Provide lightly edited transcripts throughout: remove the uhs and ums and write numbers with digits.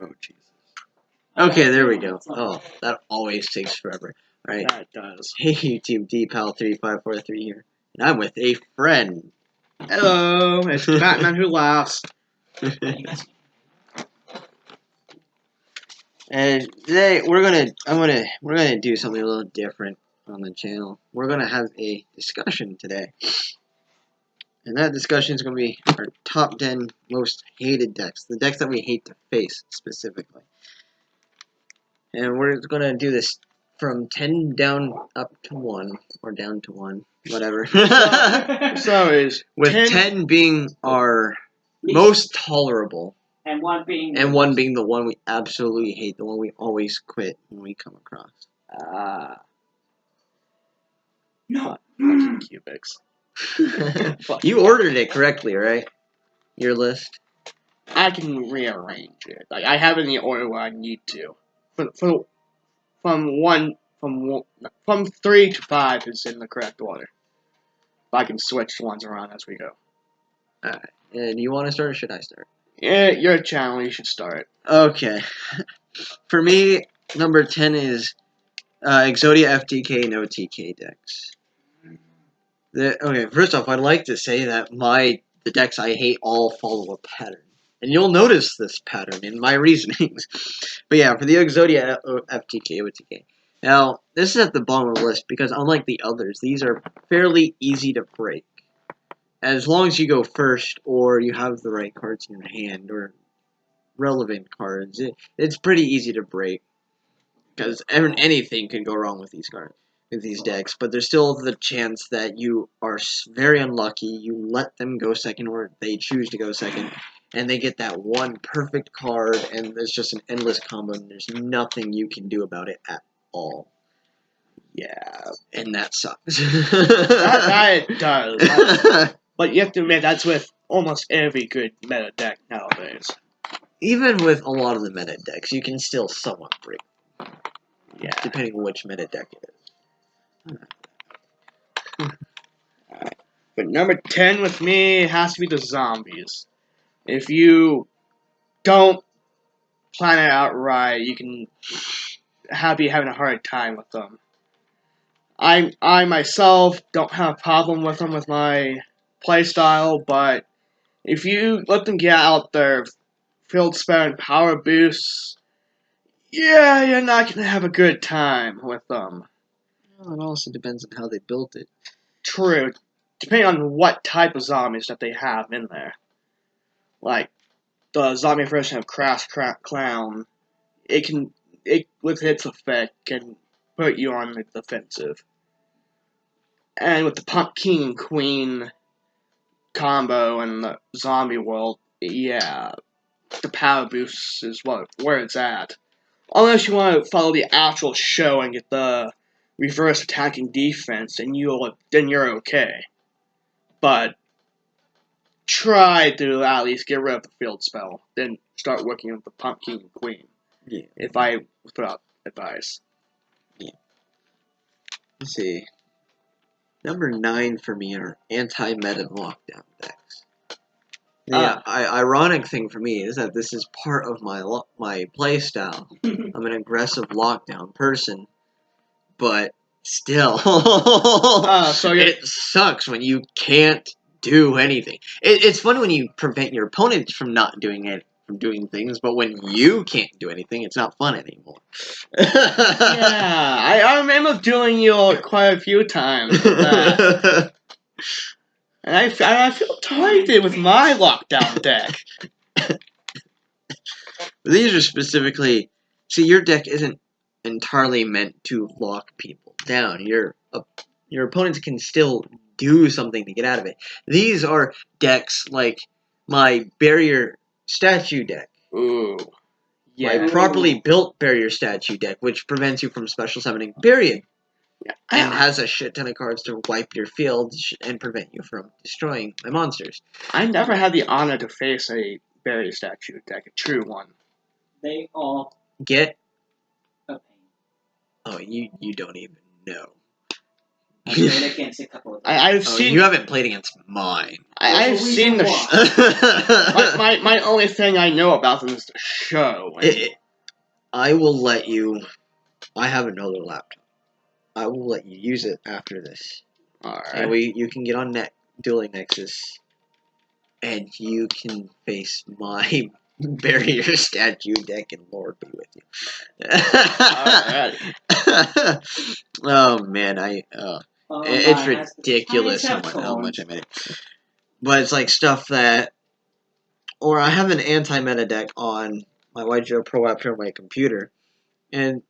Oh, Jesus. Okay, there we go. Oh, that always takes forever. Alright. That does. Hey, YouTube, DPAL3543 here. And I'm with a friend. Hello, it's Batman Who Laughs. And today we're gonna do something a little different on the channel. We're gonna have a discussion today. And that discussion is gonna be our top 10 most hated decks. The decks that we hate to face specifically. And we're gonna do this from 10 down up to 1. Or down to 1. Whatever. So is With 10 being our most tolerable. And one being the one we absolutely hate, the one we always quit when we come across. No. Fucking cubics. You ordered it correctly, right? Your list? I can rearrange it. Like I have it in the order where I need to. From 3 to 5 is in the correct order. But I can switch ones around as we go. Alright. And you want to start or should I start? Yeah, your channel. You should start. Okay. For me, number 10 is Exodia FTK no TK decks. Okay, first off, I'd like to say that the decks I hate all follow a pattern. And you'll notice this pattern in my reasonings. But yeah, for the Exodia FTK OTK. Now, this is at the bottom of the list because unlike the others, these are fairly easy to break. As long as you go first or you have the right cards in your hand or relevant cards, it's pretty easy to break. Because anything can go wrong with these cards. With these decks, but there's still the chance that you are very unlucky, you let them go second, or they choose to go second, and they get that one perfect card, and it's just an endless combo, and there's nothing you can do about it at all. Yeah, and that sucks. that it does. But you have to admit, that's with almost every good meta deck nowadays. Even with a lot of the meta decks, you can still somewhat break. Yeah. Depending on which meta deck it is. Alright. But number 10 with me has to be the zombies. If you don't plan it out right, you can be having a hard time with them. I myself don't have a problem with them with my playstyle, but if you let them get out their field spell and power boosts, yeah, you're not gonna have a good time with them. Well, it also depends on how they built it. True, depending on what type of zombies that they have in there. Like the zombie version of Crash Clown, it with its effect can put you on the defensive. And with the Pumpkin Queen combo and the zombie world, yeah, the power boost is where it's at. Unless you want to follow the actual show and get the reverse attacking defense, then you're okay. But try to at least get rid of the field spell, then start working with the Pumpkin Queen. Yeah. If I put out advice. Yeah. Let's see. Number 9 for me are anti-meta lockdown decks. The ironic thing for me is that this is part of my playstyle. I'm an aggressive lockdown person, but still, it sucks when you can't do anything. It's fun when you prevent your opponents from not doing it, from doing things, but when you can't do anything, it's not fun anymore. Yeah, I remember doing you quite a few times with that. And I feel targeted with my lockdown deck. These are specifically... See, your deck isn't entirely meant to lock people down. Your opponents can still do something to get out of it. These are decks like my Barrier Statue deck. Ooh. Yeah. My properly built Barrier Statue deck, which prevents you from special summoning, period. Yeah. And has a shit ton of cards to wipe your field and prevent you from destroying my monsters. I never had the honor to face a Barrier Statue deck, a true one. They all get a pain. Oh, you don't even know. I played against a couple of them. I've Oh, seen. you haven't played against mine. I've There's a seen the. reason My only thing I know about them is the show. And I will let you. I have another laptop. I will let you use it after this, and alright. you can get on Dueling Nexus, and you can face my barrier statue deck, and Lord be with you. Alright. Oh man, it's Mine has the ridiculous tiniest how much thorns. I made it. But it's like stuff that, or I have an anti-meta deck on my YGO Pro app here on my computer, and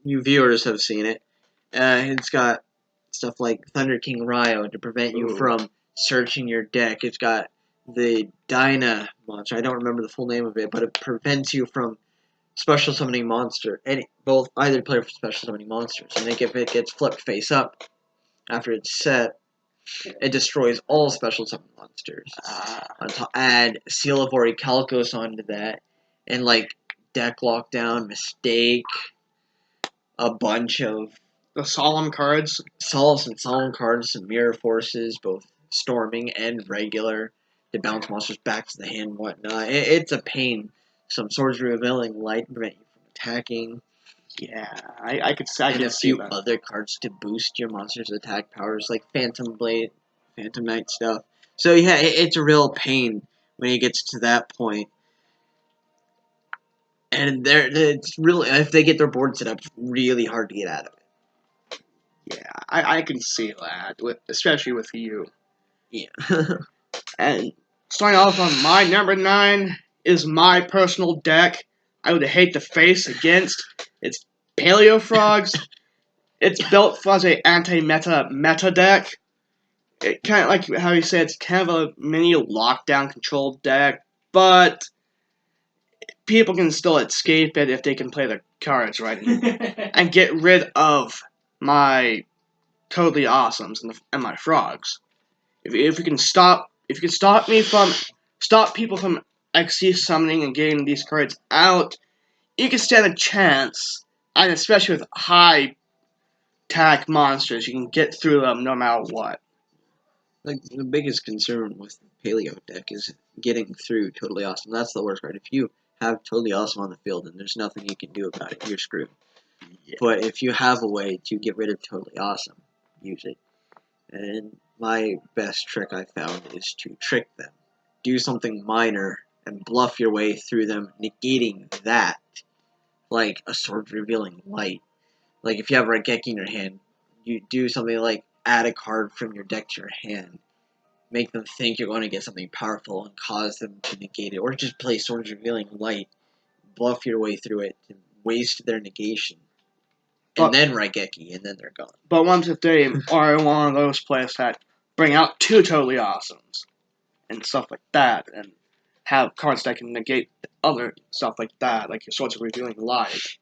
you viewers have seen it. It's got stuff like Thunder King Ryo to prevent you Ooh. from searching your deck. It's got the Dyna monster. I don't remember the full name of it, but it prevents you from special summoning monster. Either player for special summoning monsters. And if it gets flipped face up after it's set, it destroys all special summon monsters. Add Seal of Orichalcos onto that, and like Deck Lockdown, Mistake, a bunch of The solemn cards. solemn cards, some mirror forces, both storming and regular, to bounce monsters back to the hand and whatnot. It's a pain. Some swords revealing light to prevent you from attacking, Yeah, I could I and could a see few that. other cards to boost your monster's attack powers, like Phantom Blade, Phantom Knight stuff. So yeah, it's a real pain when it gets to that point. And it's really, if they get their board set up, it's really hard to get out of it. Yeah, I can see that, especially with you. Yeah. And starting off on my number 9 is my personal deck. I would hate to face against. It's Paleo Frogs. It's built as a anti-meta deck. It kind of like how you said, it's kind of a mini lockdown control deck, but people can still escape it if they can play their cards right and get rid of my totally awesomes and my frogs. If you can stop people from XC summoning and getting these cards out, you can stand a chance. And especially with high attack monsters, you can get through them no matter what. Like, the biggest concern with the Paleo deck is getting through Totally Awesome. That's the worst part. If you have Totally Awesome on the field and there's nothing you can do about it, you're screwed. Yeah. But if you have a way to get rid of Totally Awesome, use it. And my best trick I found is to trick them. Do something minor and bluff your way through them, negating that. Like a sword revealing light. Like if you have Raigeki in your hand, you do something like add a card from your deck to your hand. Make them think you're going to get something powerful and cause them to negate it. Or just play Swords Revealing Light, bluff your way through it, to waste their negation. And then Raigeki, and then they're gone. But once if they are one of those players that bring out 2 totally awesomes and stuff like that, and have cards that can negate other stuff like that, like your Swords of Revealing Light,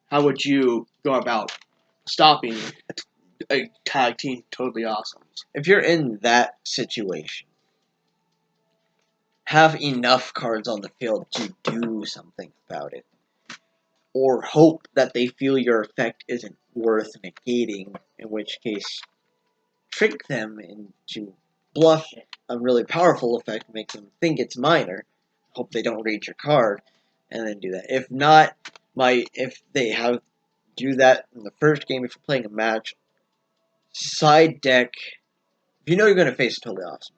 how would you go about stopping a tag team totally awesomes? If you're in that situation, have enough cards on the field to do something about it. Or hope that they feel your effect isn't worth negating, in which case trick them into bluff a really powerful effect, make them think it's minor, hope they don't read your card, and then do that. If not, if they have do that in the first game, if you're playing a match, side deck. If you know you're going to face a totally awesome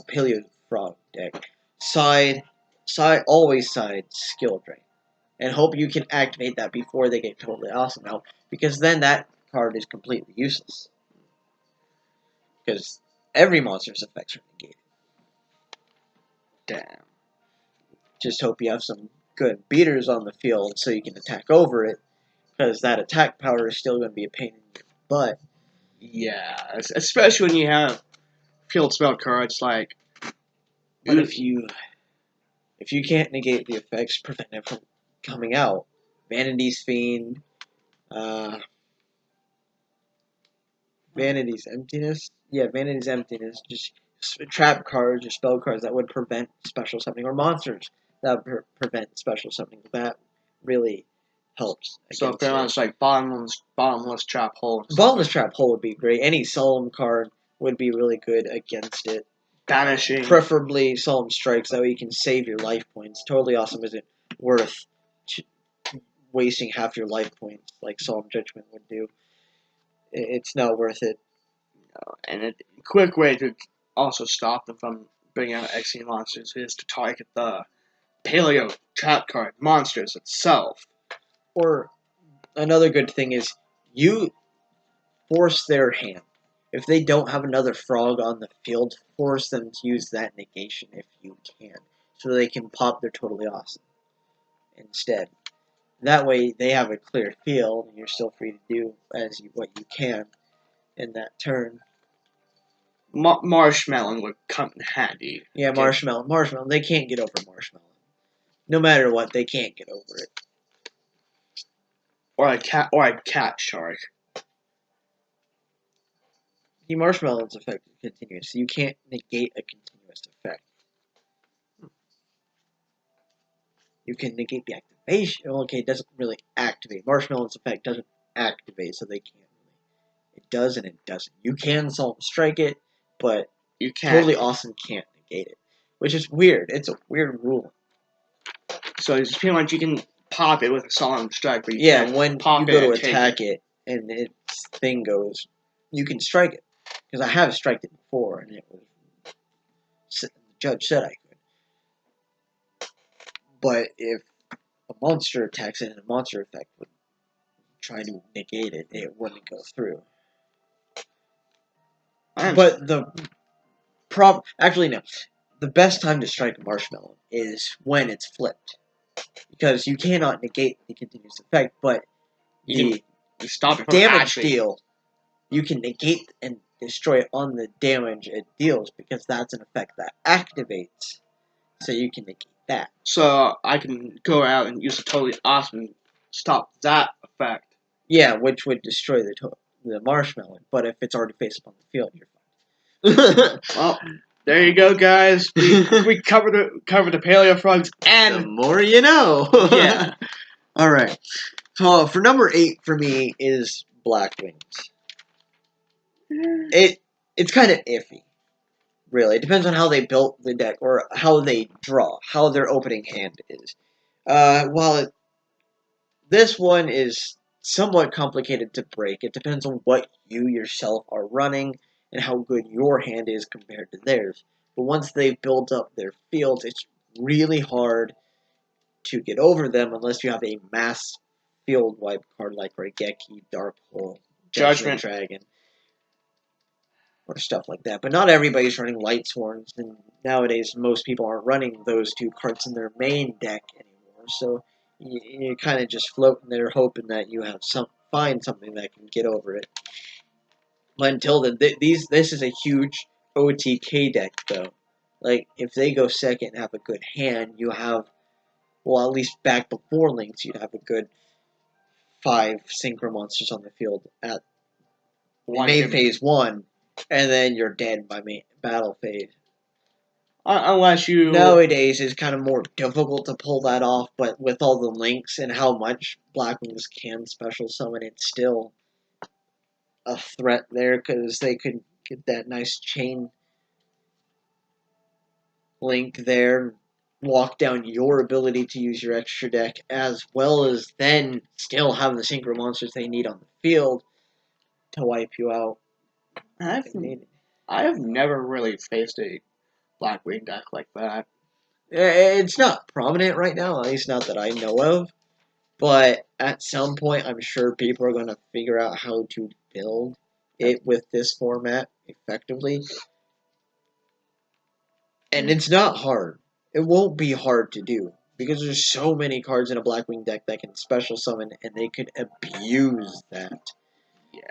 Paleo Frog deck, always side Skill Drain, and hope you can activate that before they get totally awesome out, because then that card is completely useless. Because every monster's effects are negated. Damn. Just hope you have some good beaters on the field so you can attack over it, because that attack power is still going to be a pain in your butt. Yeah, especially when you have field spell cards like. But if you can't negate the effects, prevent it from coming out, Vanity's Fiend, Vanity's Emptiness, Vanity's Emptiness, just trap cards or spell cards that would prevent special summoning, or monsters that would prevent special summoning. That really helps. So against pretty it. much like bottomless trap hole. And stuff. Bottomless Trap Hole would be great. Any Solemn card would be really good against it. Banishing. Preferably Solemn Strikes, that way you can save your life points. Totally Awesome isn't worth wasting half your life points like Solemn Judgment would do. It's not worth it. And a quick way to also stop them from bringing out XE monsters is to target the Paleo trap card monsters itself. Or another good thing is you force their hand. If they don't have another frog on the field, force them to use that negation if you can, so they can pop their Totally Awesome instead. That way they have a clear field, and you're still free to do what you can in that turn. Marshmallow would come in handy. Yeah, Okay. Marshmallow. They can't get over Marshmallow. No matter what, they can't get over it. Or a cat shark. The Marshmallow's effect is continuous, so you can't negate a continuous effect. You can negate the activation. Okay, it doesn't really activate. Marshmallow's effect doesn't activate, so they can't really. It does and it doesn't. You can Solemn Strike it, but You can't. Totally Awesome can't negate it, which is weird. It's a weird rule. So it's pretty much you can pop it with a Solemn Strike, but you Yeah, can't when pop you it go to and take attack it and its thing goes, you can strike it. Because I have striked it before, and it was. The judge said I could. But if a monster attacks it and a monster effect would try to negate it, it wouldn't go through. But the actually no. The best time to strike a Marshmallow is when it's flipped. Because you cannot negate the continuous effect, but the you stop it from damage actually. deal, you can negate and destroy it on the damage it deals, because that's an effect that activates. So you can negate that. So I can go out and use a Totally Awesome and stop that effect. Yeah, which would destroy the Marshmallow, but if it's already face up on the field, you're fine. Well, there you go, guys. We covered the Paleo frogs The and more you know. Yeah. All right. So for number 8 for me is Black Wings. It's kind of iffy, really. It depends on how they built the deck or how they draw, how their opening hand is. This one is somewhat complicated to break. It depends on what you yourself are running and how good your hand is compared to theirs. But once they build up their fields, it's really hard to get over them unless you have a mass field wipe card like Raigeki, Darkhole, Judgment Dragon, or stuff like that. But not everybody's running Light Sworns, and nowadays most people aren't running those two cards in their main deck anymore. So you're kind of just floating there, hoping that you have find something that can get over it. But until then, this is a huge OTK deck, though. Like if they go second and have a good hand, you have, well, at least back before Links, you'd have a good 5 Synchro Monsters on the field at main phase 1, and then you're dead by battle phase. Unless you Nowadays, it's kind of more difficult to pull that off, but with all the links and how much Black Wings can special summon, it's still a threat there, because they could get that nice chain link there, walk down your ability to use your extra deck, as well as then still have the Synchro Monsters they need on the field to wipe you out. I have never really faced a Black Wing deck like that. It's not prominent right now, at least not that I know of. But at some point, I'm sure people are going to figure out how to build it with this format effectively. And it's not hard. It won't be hard to do, because there's so many cards in a Blackwing deck that can special summon, and they could abuse that. Yeah.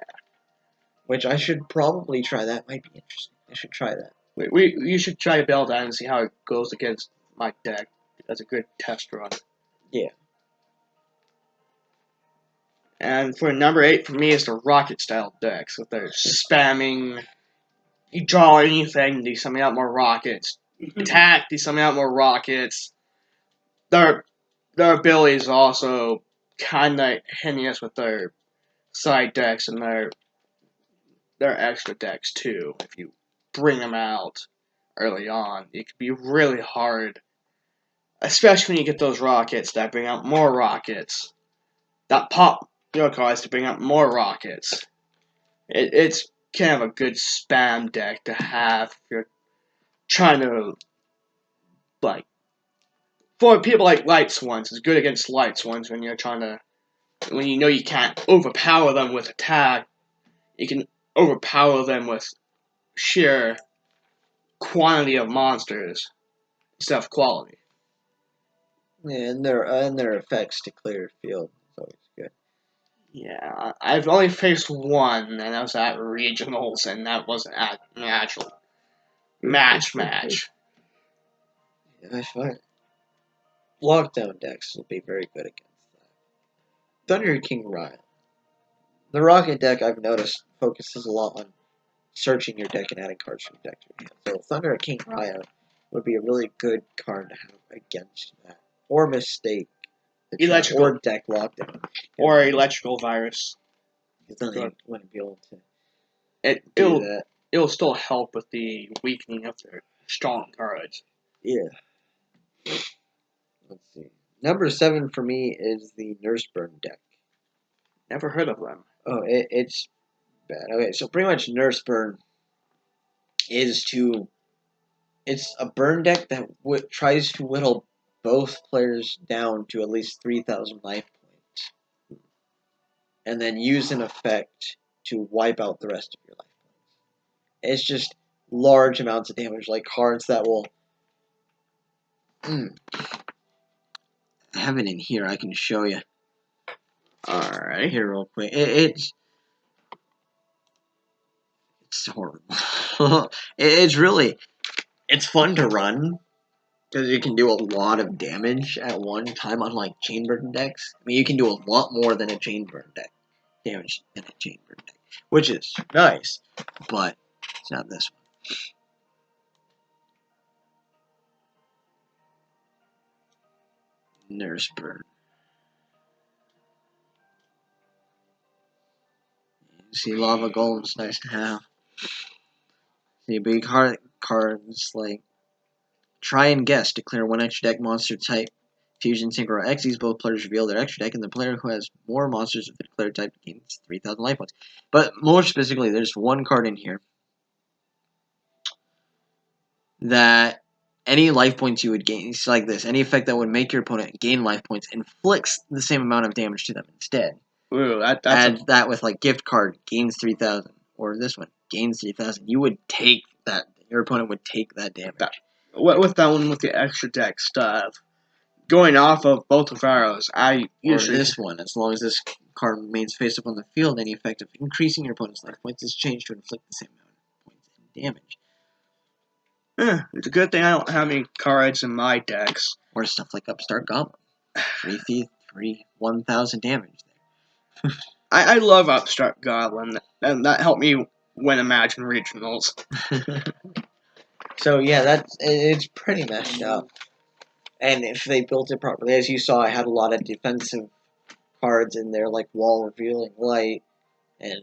Which I should probably try. That might be interesting. I should try that. You should try to build that and see how it goes against my deck. That's a good test run. Yeah. And for number 8 for me is the Rocket style decks with their spamming. You draw anything, they summon out more rockets. Attack, they summon out more rockets. Their abilities also kind of hitting us with their side decks and their extra decks too. If you bring them out early on, it could be really hard, especially when you get those rockets that bring out more rockets that pop your cards to bring out more rockets. It's kind of a good spam deck to have if you're trying to, like, for people like Light Swans, it's good against Light Swans when you're trying to, when you know you can't overpower them with attack, you can overpower them with sheer quantity of monsters instead of quality. Yeah, and their effects to clear field is always good. Yeah, I've only faced one, and that was at regionals, and that wasn't at an actual match. Yeah, I find lockdown decks will be very good against that. Thunder King Ryle. The Rocket deck, I've noticed, focuses a lot on searching your deck and adding cards from your deck to your hand. So Thunder King Ryle would be a really good card to have against that. Or Mistake. Electrical. Or Deck Lockdown. Or Electrical Virus. Because then they wouldn't be able to It'll that. It'll still help with the weakening of their strong cards. Yeah. Let's see. Number 7 for me is the Nurse Burn deck. Never heard of them. Oh, it's bad. Okay, so pretty much Nurse Burn is it's a burn deck that tries to whittle both players down to at least 3,000 life points, and then use an effect to wipe out the rest of your life points. It's just large amounts of damage, like cards that will. I have it in here. I can show you. Alright. Here, real quick. It's horrible. It's fun to run because you can do a lot of damage at one time, unlike Chain Burn decks. I mean, you can do a lot more than a Chain Burn deck damage than a Chain Burn deck, which is nice, but it's not this one. Nurse Burn. See, Lava Golem's nice to have. See, big cards like Try and Guess. Declare one extra deck monster type. Fusion, Synchro, or Xyz. Both players reveal their extra deck, and the player who has more monsters of the declared type gains 3,000 life points. But more specifically, there's one card in here that any life points you would gain, it's like this, any effect that would make your opponent gain life points inflicts the same amount of damage to them instead. Ooh, that with like gift card gains 3,000, or this one gains 3,000. You would take that. Your opponent would take that damage. With that one with the extra deck stuff, going off of both of arrows, I usually or this one, as long as this card remains face up on the field, any effect of increasing your opponent's life points is changed to inflict the same amount of points in damage. It's a good thing I don't have any cards in my decks. Or stuff like Upstart Goblin. 1,000 damage there. I love Upstart Goblin, and that helped me win Imagine Regionals. So yeah, it's pretty messed up. And if they built it properly, as you saw, I had a lot of defensive cards in there, like Wall Revealing Light and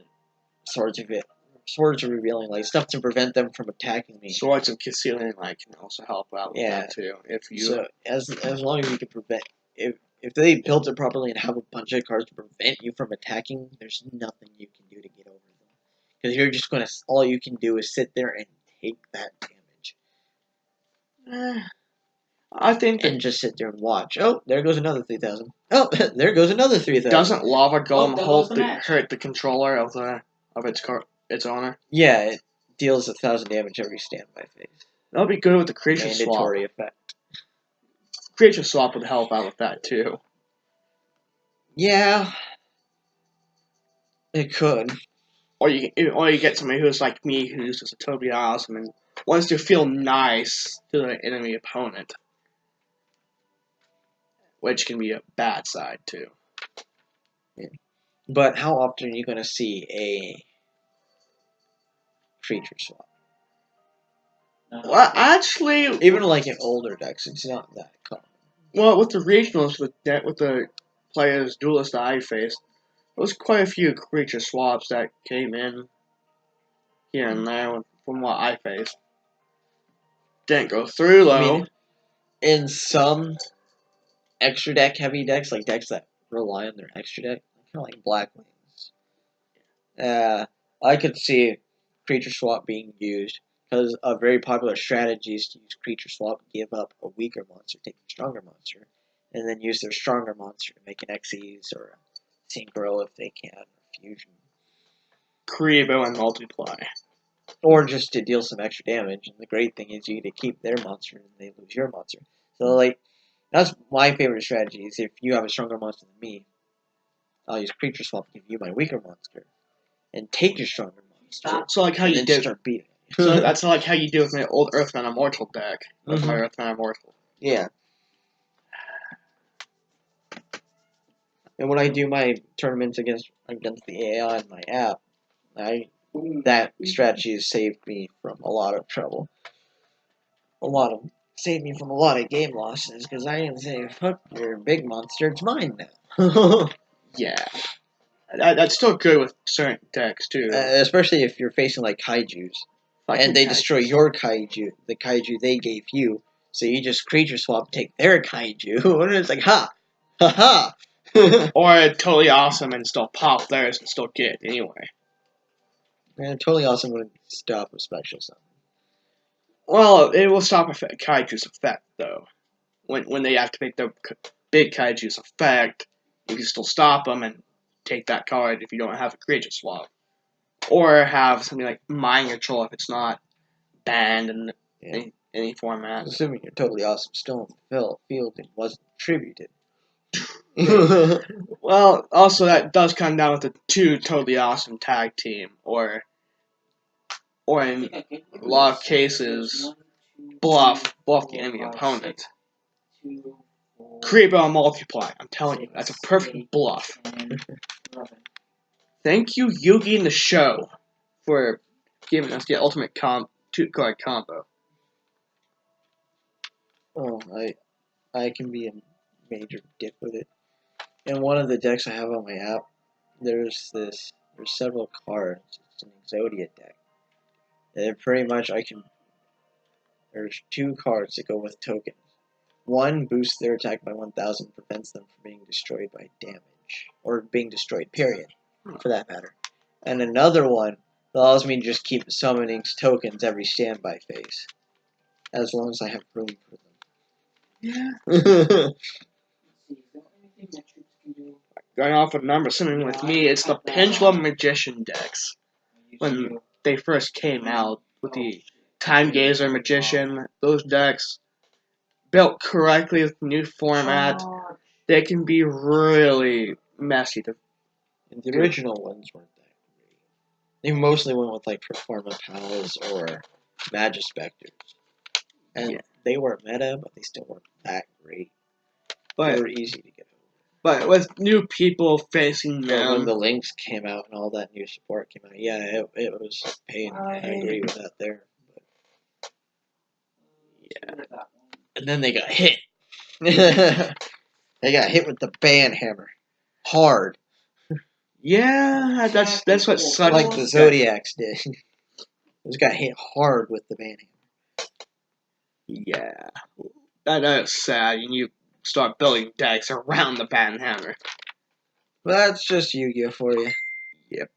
Swords of Revealing Light, stuff to prevent them from attacking me. Swords of Concealing Light can also help out with that too. So as long as you can prevent, if they built it properly and have a bunch of cards to prevent you from attacking, there's nothing you can do to get over them. Because you're just gonna, all you can do is sit there and take that damage. I think and just sit there and watch. Oh, there goes another 3,000. Oh, there goes another 3,000. Doesn't Lava Golem Oh, hurt the controller of its owner? Yeah, it deals 1,000 damage every standby phase. That'll be good with the creature Mandatory swap. effect. Creature swap would help out with that too. Yeah, it could. Or you get somebody who's like me, who's just totally awesome and wants to feel nice to the enemy opponent, which can be a bad side too. Yeah. But how often are you going to see a creature swap? Well, actually, even like in older decks, it's not that common. Well, with the regionals, with the players, duelists that I faced, there was quite a few creature swaps that came in here and there from what I faced. Didn't go through I though. mean, in some extra deck heavy decks, like decks that rely on their extra deck, kind of like Black Wings, I could see creature swap being used because a very popular strategy is to use creature swap, give up a weaker monster, take a stronger monster, and then use their stronger monster to make an Xyz or a Synchro if they can, or Fusion. Kribo and multiply. Or just to deal some extra damage. And the great thing is you get to keep their monster and they lose your monster. So, like, that's my favorite strategy is if you have a stronger monster than me, I'll use creature swap to give you my weaker monster and take your stronger monster. So like how and you then did. start beating. So that's like how you do with my old Earthman Immortal deck. With my Mhm. Earthman Immortal. Yeah. And when I do my tournaments against the AI in my app, that strategy has saved me from a lot of trouble. Saved me from a lot of game losses because I can say, "Fuck your big monster, it's mine now." Yeah. That's still good with certain decks too. Especially if you're facing like kaijus and they destroy your kaiju, the kaiju they gave you. So you just creature swap, take their kaiju, and it's like, ha, ha ha. Or totally awesome and still pop theirs and still get it anyway. Man, totally awesome wouldn't stop a special summon. Well, it will stop Kaiju's effect though. When they activate their big Kaiju's effect, you can still stop them and take that card if you don't have a creature swap. Or have something like Mind Control if it's not banned in any format. Assuming you're totally awesome still in the field and wasn't tributed. Well, also that does come down with the two totally awesome tag team, or in a lot of cases, bluff the enemy opponent. Create and multiply. I'm telling you, that's a perfect bluff. Thank you, Yugi and the show, for giving us the ultimate two-card combo. Oh, I can be a major dick with it. In one of the decks I have on my app, there's several cards. It's an Exodia deck. And pretty much there's two cards that go with tokens. One boosts their attack by 1,000, prevents them from being destroyed by damage. Or being destroyed, period, for that matter. And another one allows me to just keep summoning tokens every standby phase. As long as I have room for Yeah. them. Going off with number summoning with me, it's the Pendulum Magician decks. When they first came out with the Time Gazer Magician, those decks built correctly with the new format, they can be really messy to. And the original ones weren't that great. They mostly went with like Performa Pals or Magispectors. And Yeah. they were meta, but they still weren't that great. They But were easy to get over. but with new people facing But them, when the links came out and all that new support came out, yeah, it was a pain. I agree with that there. But, yeah. and then they got hit. They got hit with the ban hammer. Hard. Yeah, that's what sucks. Like the Zodiacs did. Those got hit hard with the ban hammer. Yeah, that is sad. And you start building decks around the Banhammer. That's just Yu-Gi-Oh for you. Yep.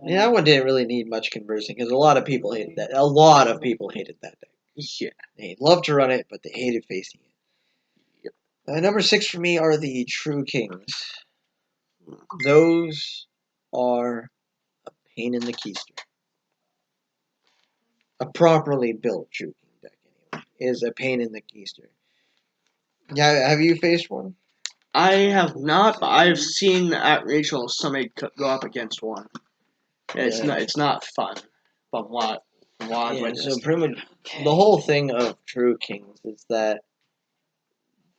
Yeah, that one didn't really need much conversing because a lot of people hated that. A lot of people hated that deck. Yeah. They loved to run it, but they hated facing it. Yep. Number 6 for me are the True Kings. Those are a pain in the keister. A properly built True King deck, anyway, is a pain in the keister. Yeah, have you faced one? I have not, but I've seen at regionals somebody go up against one. It's Yeah. not fun. From what I've Yeah, witnessed. so pretty much the whole thing of True Kings is that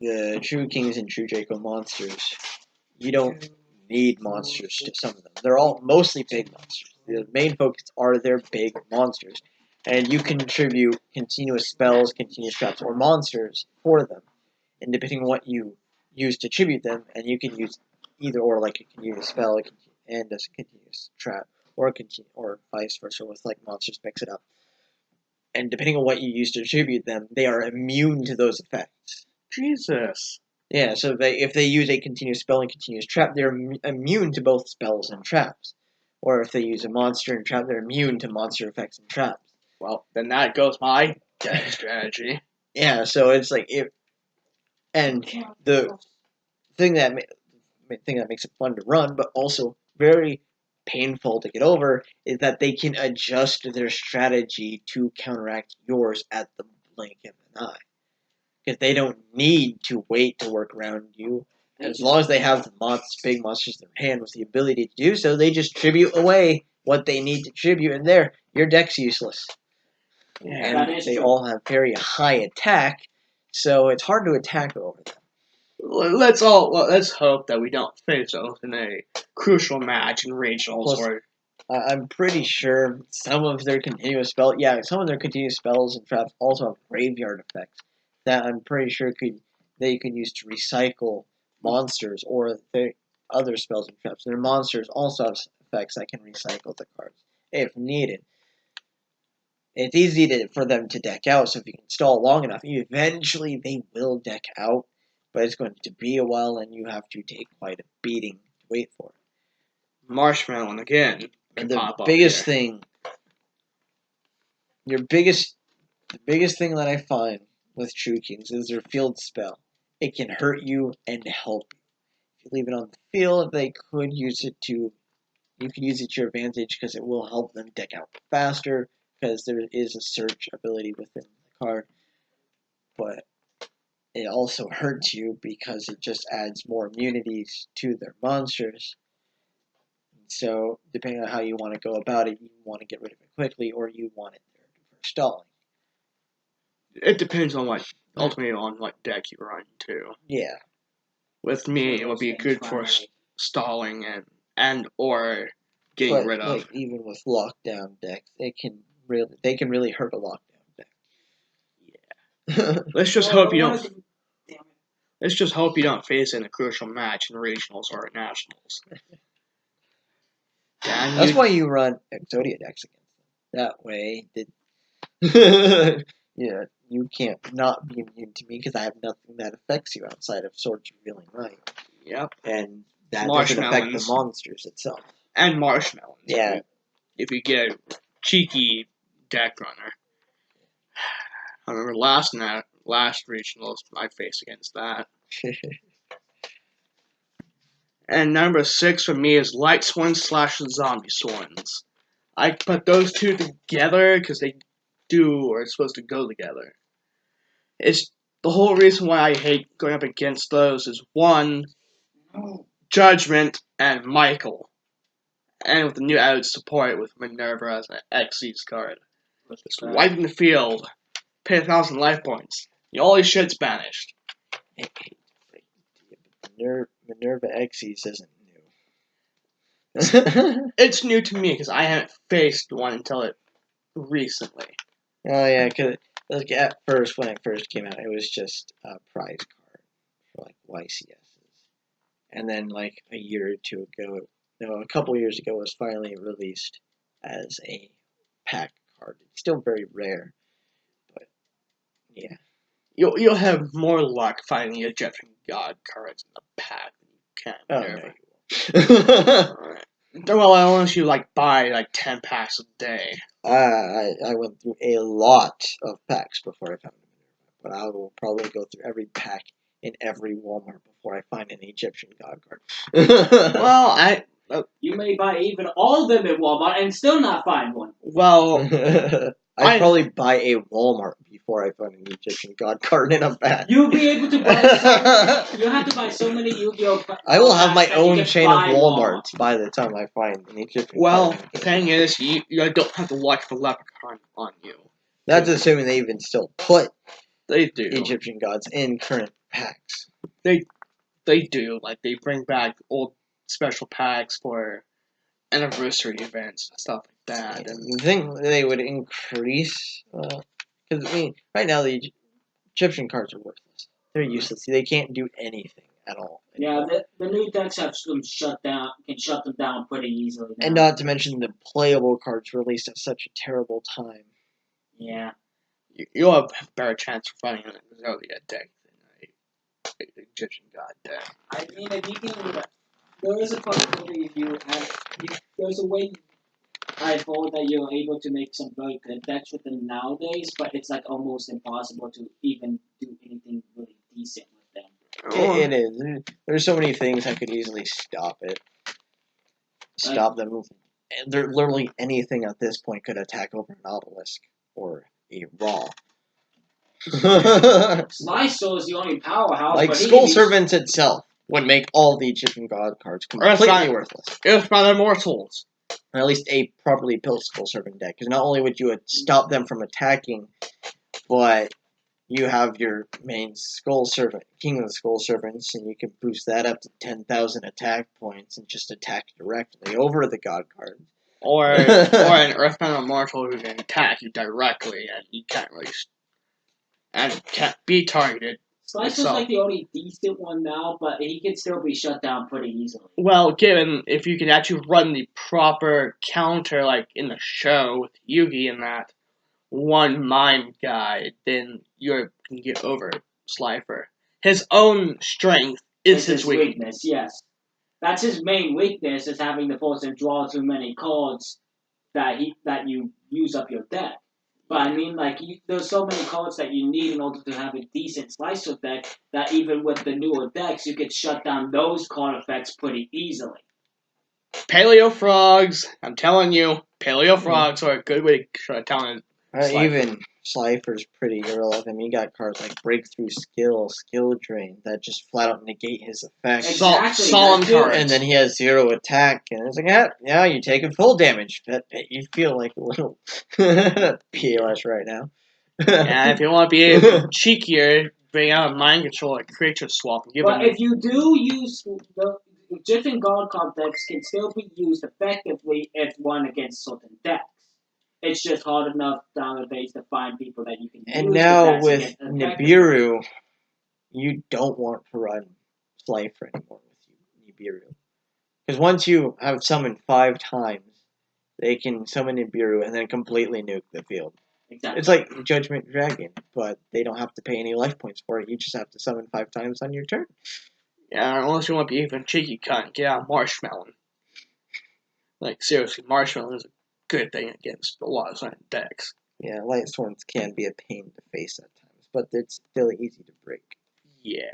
the True Kings and True Draco monsters, you don't need monsters to summon them. They're all mostly big monsters. The main focus are their big monsters. And you contribute continuous spells, continuous traps, or monsters for them. and depending on what you use to tribute them, and you can use either or, like you can use a spell and a continuous trap, or vice versa with like monsters mix it up. And depending on what you use to tribute them, they are immune to those effects. Jesus. Yeah, so if they use a continuous spell and continuous trap, they're immune to both spells and traps. Or if they use a monster and trap, they're immune to monster effects and traps. Well, then that goes my deck strategy. Yeah, so it's like and the thing that makes it fun to run, but also very painful to get over, is that they can adjust their strategy to counteract yours at the blink of an eye. Because they don't need to wait to work around you. As long as they have the big monsters in their hand with the ability to do so, they just tribute away what they need to tribute, and there, your deck's useless. Yeah, And they all have very high attack, so it's hard to attack over them. let's hope that we don't face those in a crucial match in regionals. Plus, or I'm pretty sure some of their continuous spells and traps also have graveyard effects that I'm pretty sure they could use to recycle monsters or their other spells and traps. Their monsters also have effects that can recycle the cards if needed. It's easy for them to deck out, so if you can stall long enough, eventually they will deck out, but it's going to be a while and you have to take quite a beating to wait for it. Marshmallow again. And the biggest thing the biggest thing that I find with True Kings is their field spell. It can hurt you and help you. If you leave it on the field, you can use it to your advantage because it will help them deck out faster because there is a search ability within the card. But it also hurts you because it just adds more immunities to their monsters. So, depending on how you want to go about it, you want to get rid of it quickly or you want it there for stalling. It depends on ultimately on what deck you run too. Yeah. With me, it would be good for stalling and or getting rid of. Like, even with lockdown decks, they can really hurt a lockdown deck. Yeah. Let's just hope you don't. Let's just hope you don't face in a crucial match in regionals or nationals. That's why you run Exodia decks against them. That way, yeah, you can't not be immune to me because I have nothing that affects you outside of Swords Revealing Light. Yep. And that doesn't affect the monsters itself. And marshmallows. Yeah. If you get a cheeky deck runner. I remember last regionals I faced against that. And number 6 for me is Light Sworns / Zombie Sworns. I put those two together because they are supposed to go together. It's the whole reason why I hate going up against those is 1, Judgment and Michael. And with the new added support with Minerva as an Xyz card. Just wiping the field, pay 1,000 life points. All your shit's banished. Minerva Xyz isn't new. It's new to me because I haven't faced one until recently. Oh yeah, because at first, when it first came out, it was just a prize card for like YCSs. And then like a couple years ago, it was finally released as a pack card. It's still very rare, but yeah. You'll have more luck finding Egyptian God cards in the pack than you can. Oh, no. Alright. Well, unless you buy 10 packs a day. I went through a lot of packs before I found a Minerva, but I will probably go through every pack in every Walmart before I find an Egyptian God card. Well, you may buy even all of them at Walmart and still not find one. Well, I'd probably buy a Walmart before I find an Egyptian God card in a pack. You'll be able to buy you'll have to buy so many Yu-Gi-Oh! I will have my own chain of Walmarts by the time I find an Egyptian card. Well, the thing is, you don't have to watch the leprechaun on you. That's assuming they even still put they do Egyptian gods in current packs. They do. They bring back old special packs for anniversary events and stuff like that. Yeah, and you think they would increase? Because right now the Egyptian cards are worthless. They're useless. They can't do anything at all. Yeah, anymore. the new decks have them shut down. Can shut them down pretty easily now. And not to mention the playable cards released at such a terrible time. Yeah. You'll have a better chance of finding an Exodia deck than a Egyptian God deck. I mean, if you can, there is a possibility if you have, there's a way. I've heard that you're able to make some very good decks with them nowadays, but it's like almost impossible to even do anything really decent with them. It is. There's so many things that could easily stop it. Stop them. And there literally anything at this point could attack over an obelisk or a raw. Slicer is the only powerhouse. Like but he Skull can be- Servants itself would make all the Egyptian god cards completely worthless. If by the mortals. Or at least a properly built Skull Servant deck. Because not only would you stop them from attacking, but you have your main Skull Servant, King of the Skull Servants, and you can boost that up to 10,000 attack points and just attack directly over the god card. Or an Earthbound Immortal who can attack you directly and you can't really and can't be targeted. Slicer's like the only decent one now, but he can still be shut down pretty easily. Well, given if you can actually run the proper counter like in the show with Yugi and that one mind guy, then you can get over Slifer. His own strength is his weakness. Yes, that's his main weakness, is having to force him draw too many cards that you use up your deck. But I mean, like, there's so many cards that you need in order to have a decent Slicer deck that even with the newer decks, you could shut down those card effects pretty easily. Paleo Frogs, I'm telling you, Paleo Frogs are a good way to shut down Even Slifer's pretty irrelevant. You got cards like Breakthrough Skill, Skill Drain, that just flat out negate his effects. Exactly, Solemn that's it. cards. And then he has 0 attack, and it's like, yeah, you take a full damage. But you feel like a little POS right now. And if you want to be even cheekier, bring out a Mind Control like Creature Swap. And give But him if you do use the Egyptian God card decks can still be used effectively if run against certain decks. It's just hard enough nowadays to find people that you can use. And now the decks with against effectively. Nibiru, you don't want to run Slifer anymore with Nibiru. Because once you have summoned 5 times, they can summon Nibiru and then completely nuke the field. Exactly. It's like Judgment Dragon, but they don't have to pay any life points for it. You just have to summon 5 times on your turn. Yeah, unless you want to be even cheeky, get out Marshmallow. Like, seriously, Marshmallow is a good thing against a lot of certain decks. Yeah, Light Swords can be a pain to face at times, but it's still easy to break. Yeah.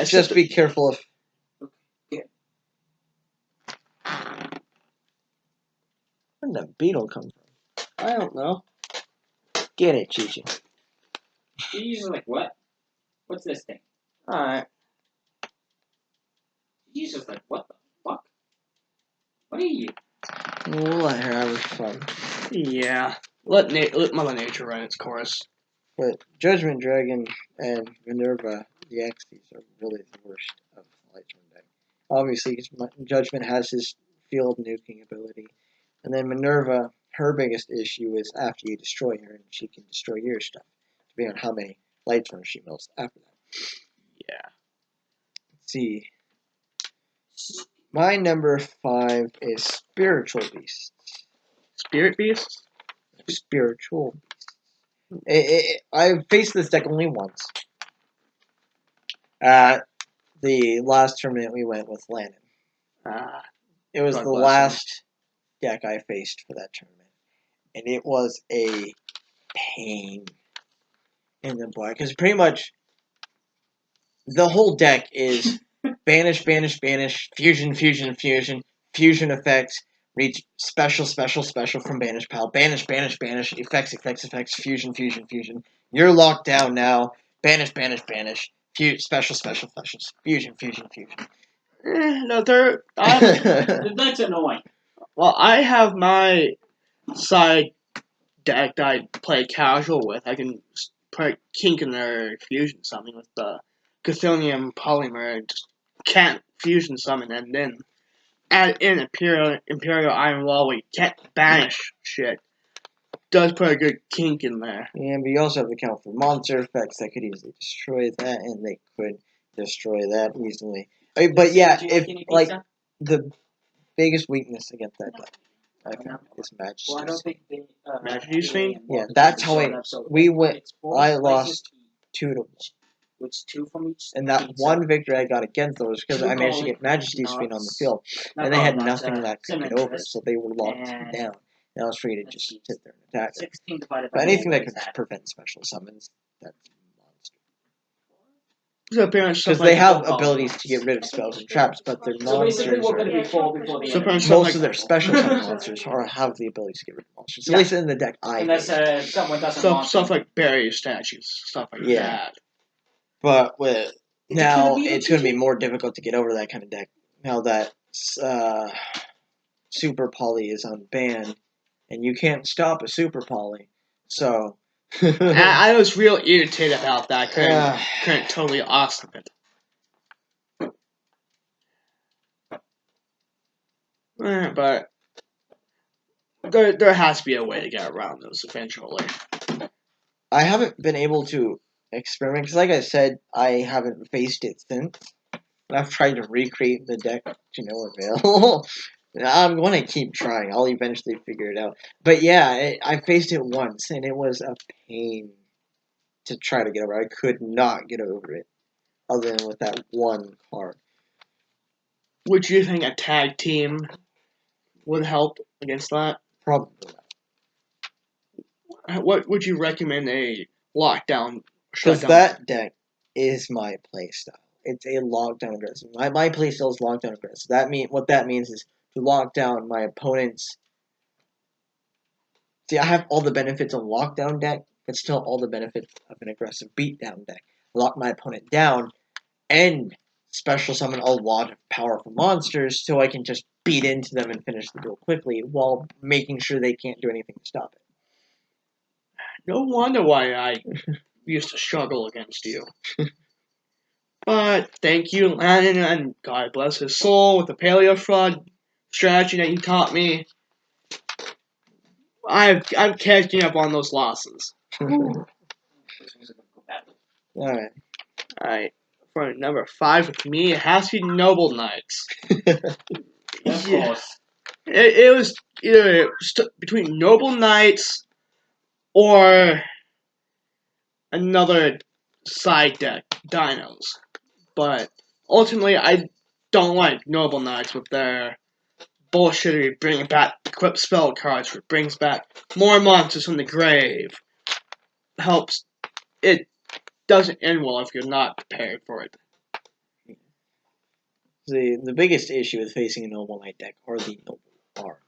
Just be careful if... Where did that beetle come from? I don't know. Get it, Chichi. She's just like, what? What's this thing? Alright. She's just like, what the fuck? What are you? We'll let her have her fun. Yeah. Let Mother Nature run its course. But Judgment Dragon and Minerva, the Xyz, are really the worst of Light Sword deck. Obviously, Judgment has his field nuking ability. And then Minerva, her biggest issue is after you destroy her, and she can destroy your stuff, depending on how many Light Swords she melts after that. Yeah. Let's see. My number 5 is Spiritual Beasts. Spirit Beasts? Spiritual Beasts. I've faced this deck only once. At the last tournament we went with Landon. It was God the bless last deck I faced for that tournament. And it was a pain in the butt. Because pretty much the whole deck is banish, banish, banish, fusion, fusion, fusion, fusion effects, reach special, special, special from Banish Pal, banish, banish, banish, effects, effects, effects, fusion, fusion, fusion. You're locked down now. Banish, banish, banish, special, special, special, fusion, fusion, fusion. No, they're... That's annoying. Well, I have my side deck that I play casual with. I can put Kinkin or Fusion Summon with the Chthonium Polymer and just can't Fusion Summon, and then add in Imperial Iron Wall where you can't banish shit. does put a good kink in there. And we also have to account for monster effects that could easily destroy that, and they could destroy that easily. But yeah, Do you if any like pizza? the biggest weakness against that deck, I found is Majesty's. Well, I don't think they. Majesty's Fiend? Yeah, that's how I lost 2-1. Which 2 from each? And that pizza. one victory I got against them was because Two I managed to garlic get Majesty's Fiend on the nuts. field, Not and they had garlic nuts, nothing that could get cinnamon over, twist. so they were locked And down. And I was free to let's just see. sit there and attack it. 16 divided by But anything that what could is that? prevent special summons, that's monster. So apparently stuff Because they like have football. abilities to get rid of spells and traps, but their So basically, monsters we're going to be 4 before the So end. pretty much most of their special summon monsters have the ability to get rid of monsters. At Yeah. least in the deck I Unless did. someone doesn't want stuff like barrier statues, stuff like Yeah. that. But with now, beat it's him, going to be more difficult to get over that kind of deck. Now that Super Poly is unbanned, and you can't stop a Super Poly. So. I was real irritated about that. Yeah. Couldn't totally awesome it. But there has to be a way to get around this eventually. I haven't been able to experiment because, like I said, I haven't faced it since. And I've tried to recreate the deck to no avail. I'm going to keep trying. I'll eventually figure it out. But yeah, I faced it once, and it was a pain to try to get over. I could not get over it, other than with that one card. Would you think a tag team would help against that? Probably not. What would you recommend a lockdown? Because Shutdown? that deck is my playstyle. It's a lockdown aggressive. My playstyle is lockdown aggressive. What that means is to lock down my opponent's. See, I have all the benefits of a lockdown deck, but still all the benefits of an aggressive beatdown deck. Lock my opponent down and special summon a lot of powerful monsters so I can just beat into them and finish the duel quickly while making sure they can't do anything to stop it. No wonder why I used to struggle against you. But thank you, Landon, and God bless his soul with the paleo fraud strategy that you taught me. I'm catching up on those losses. Alright. Alright, for number 5 with me, it has to be Noble Knights. Of course. It was either between Noble Knights or another side deck, Dinos. But ultimately, I don't like Noble Knights with their bullshittery bringing back equipped spell cards, which brings back more monsters from the grave. Helps. It doesn't end well if you're not prepared for it. The biggest issue with facing a Noble Knight deck are the Noble Arms.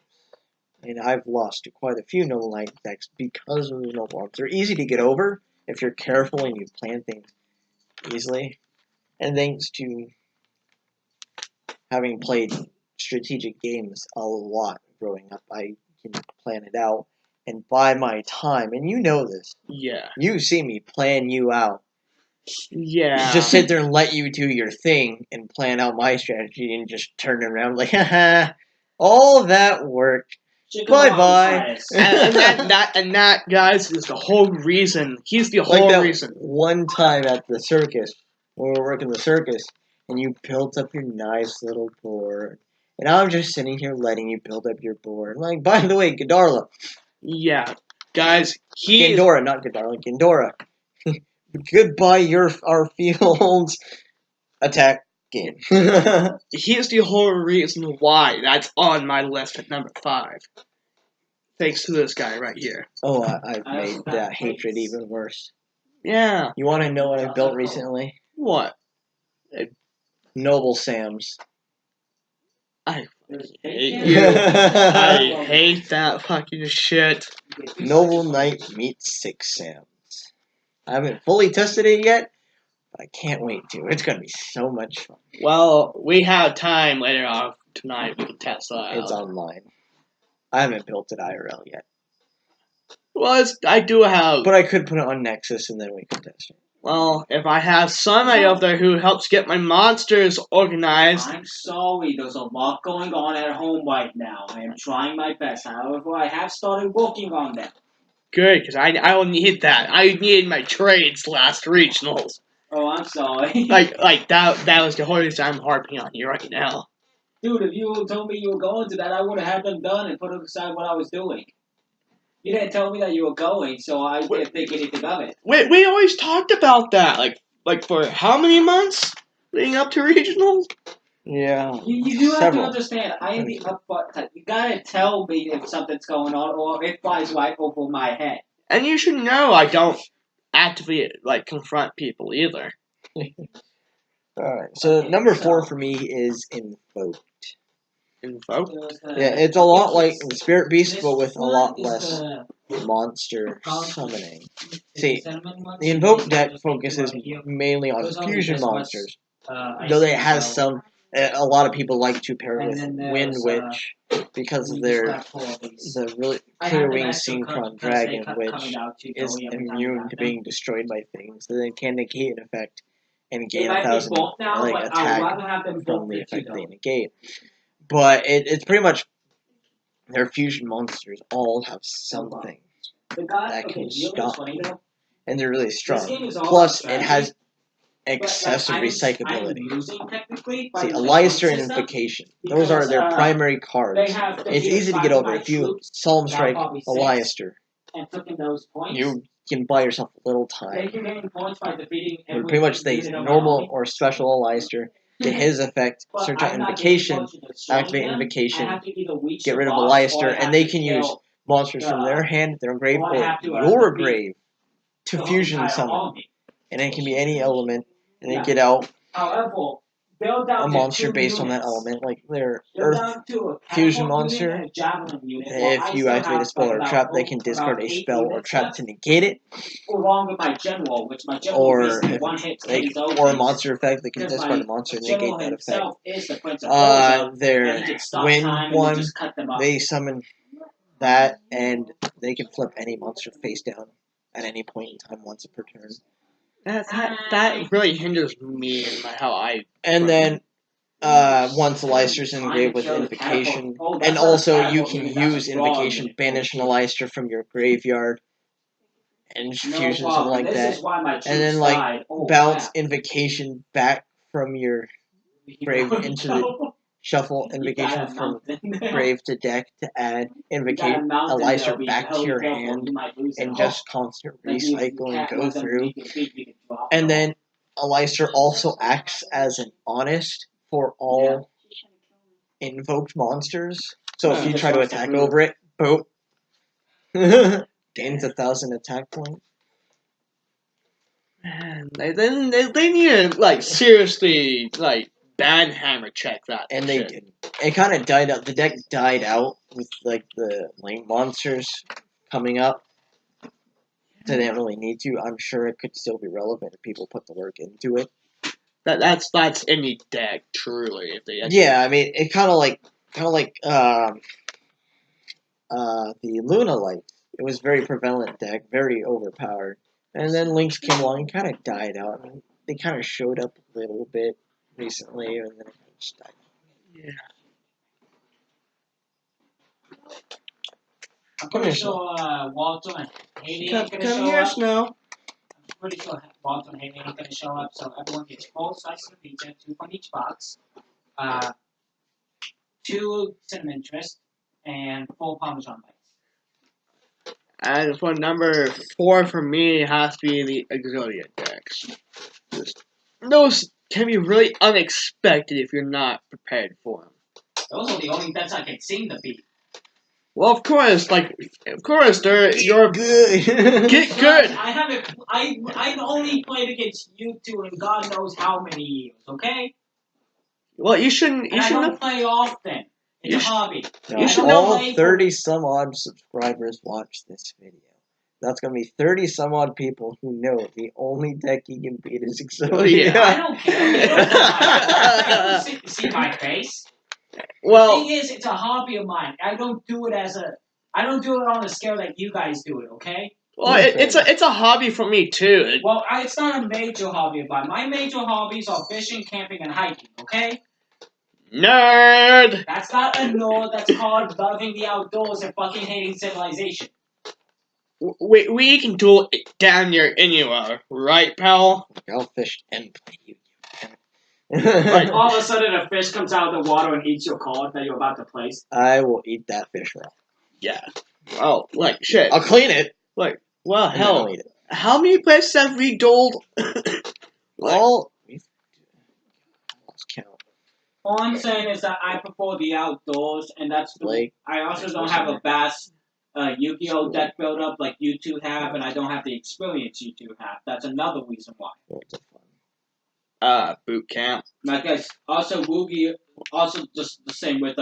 And I've lost to quite a few Noble Knight decks because of the Noble Arms. They're easy to get over if you're careful and you plan things easily. And thanks to having played strategic games a lot growing up, I can plan it out and buy my time. And you know this. Yeah. You see me plan you out. Yeah. Just sit there and let you do your thing and plan out my strategy and just turn around like, haha, all that work. Bye-bye. and that, guys, is the whole reason. He's the whole Like that reason. one time at the circus, when we were working the circus, and you built up your nice little board. And I'm just sitting here letting you build up your board. Like, by the way, Gadarla. Yeah. Guys, Gandora, not Gadarla, Gandora. Goodbye, our fields. Attack game. he's the whole reason why that's on my list at number 5. Thanks to this guy right here. Oh, I've made that hatred even worse. Yeah. You want to know what I built recently? What? Noble Sam's. I hate you. I hate that fucking shit. Noble Knight meets 6 Sams. I haven't fully tested it yet, but I can't wait to. It's going to be so much fun. Well, we have time later on tonight. We can test that It's out. online. I haven't built it IRL yet. Well, I do have. But I could put it on Nexus and then we can test it. Well, if I have somebody out there who helps get my monsters organized. I'm sorry, there's a lot going on at home right now. I am trying my best. However, I have started working on them. good because I don't need that. I needed my trades last regionals. Oh, I'm sorry. Like that was the whole reason I'm harping on you right now. Dude, if you told me you were going to that, I would have had them done and put aside what I was doing. You didn't tell me that you were going, so I didn't think anything of it. We always talked about that. Like for how many months leading up to regionals? Yeah. You do have to Several. understand, I am the upfront. You gotta tell me if something's going on or it flies right over my head. And you should know I don't actively like confront people either. Alright, so Okay, number so- 4 for me is Invoke. Info. Yeah, it's a lot like the Spirit Beast, This but with a one lot is less the monster Count- summoning. is See, cinnamon one, the so Invoke this deck one just makes focuses it right here. mainly on Those only fusion this much, monsters, I though see, it has so- some. A lot of people like to pair it And with then there's, Wind Witch because we of just their got 4 of these. the really I clear have them wing extra cut synchron because they dragon, kept which coming out to is Joey every time we immune got to them. being destroyed by things, so they can negate an effect and They gain might be 1,000 both now, like but I would attack rather have them from both the than two, effect they though. negate. But it's pretty much their fusion monsters all have something, The guy, that okay, can you know what's stop funny though? and they're really This strong. game is all Plus, about it has strategy, excessive I'm recyclability. losing technically by See, the Aleister point and system. Invocation. Those are because, their primary They cards. have It's defeated easy to 5 get of over. my If you troops Solemn now Strike probably 6 Aleister, and took in those points. you can buy yourself a little They time. can gain points by defeating But every pretty much they unit of my normal army. or special Aleister, get his effect, But search out I'm not getting Invocation, points for destroying activate them. I Invocation, have to either reach get the rid of boss, or Aleister, I have and they to can use kill monsters from their hand, their grave, or I or have to, your defeat grave to the whole fusion entire summon. army. And it can be any element, and then Yeah. get out However, they're down a to monster 2 based on that units. element, like their They're Earth down to a fusion catapult monster. unit and a javelin unit. while I If you still activate a have, spell like, or about trap, they can discard about a 8 spell or units trap left, to negate it, along with my general, which my general or basically if one it's hits like, KZO or a things, monster effect, they can because discard my a monster and general negate that effect. himself is the Prince of Persia, and Their he can stop wind time and one, then just cut them up. they summon that, and they can flip any monster face down at any point in time once per turn. That really hinders me in how I. And then once Aleister's engraved with Invocation, and also you can use Invocation, banish an Aleister from your graveyard, and No fusion something problem. like This that. is why my troops And then like died. Oh, bounce crap. Invocation back from your grave into the shuffle Invocation from grave to deck to add Invocate Aleister back to your hand, and just constant recycle and go through. And then Aleister also acts as an honest for all invoked monsters. So if you try to attack over it, boom, gains 1,000 attack points. Man, they need to like seriously like banhammer check that. And they shit. did. It kind of died out. The deck died out with like the lane monsters coming up. So they didn't really need to. I'm sure it could still be relevant if people put the work into it. That's any deck truly if they. Yeah, I mean, it kind of like the Luna Light. It was very prevalent deck, very overpowered. And then Lynx came along and kind of died out. I mean, they kind of showed up a little bit recently, and then it just died. Yeah. I'm Come pretty here, sure Walter and Haley ain't gonna Come show here, up. Snow. I'm pretty sure Walter and Haley ain't gonna show up, so everyone gets 4 slices of pizza, 2 from each box, 2 cinnamon twist, and 4 Parmesan bites. And for number 4 for me has to be the Exodia decks. Those can be really unexpected if you're not prepared for them. Those are the only bets I can seem to beat. Well, of course, they're your Good. get good. I haven't. I've only played against you two in God knows how many years. Okay. Well, you shouldn't. And You I shouldn't. don't play often. It's You a sh- hobby. No, You should all know- 30 some odd subscribers watch this video. That's gonna be 30 some odd people who know the only deck you can beat is Exodia. I don't care. You don't know my face. You don't see my face. Well, The thing is, it's a hobby of mine. I don't do it on a scale that you guys do it. Okay. it's a hobby for me too. Well, it's not a major hobby of mine. My major hobbies are fishing, camping, and hiking. Okay. Nerd. That's not a nerd. That's called loving the outdoors and fucking hating civilization. we can do it down near anywhere, right, pal? I'll fish and play you. Like all of a sudden, a fish comes out of the water and eats your card that you're about to place. I will eat that fish raw. Yeah. Oh, like shit. I'll clean it. Like, well, And then I'll hell, eat it. how many places have we doled? Well, I lost count. All I'm saying is that I prefer the outdoors, and that's the. Lake. I also don't have a vast Yu-Gi-Oh deck build up like you two have, and I don't have the experience you two have. That's another reason why. Worlds of Fun. Boot camp. Like guys, also Woogie, also just the same with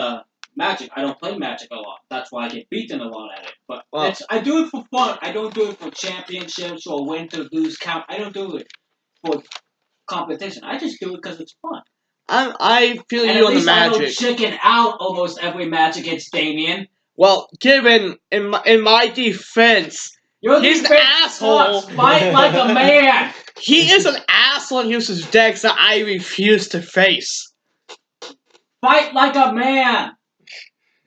Magic. I don't play Magic a lot. That's why I get beaten a lot at it. But Well- I do it for fun. I don't do it for championships or win to lose count. I don't do it for competition. I just do it because it's fun. I feel And you at on the least I don't Magic. chicken out almost every match against Damien. Well, given in my defense, Your He's an defense asshole. sucks. Fight like a man. he is an asshole and uses decks that I refuse to face. Fight like a man.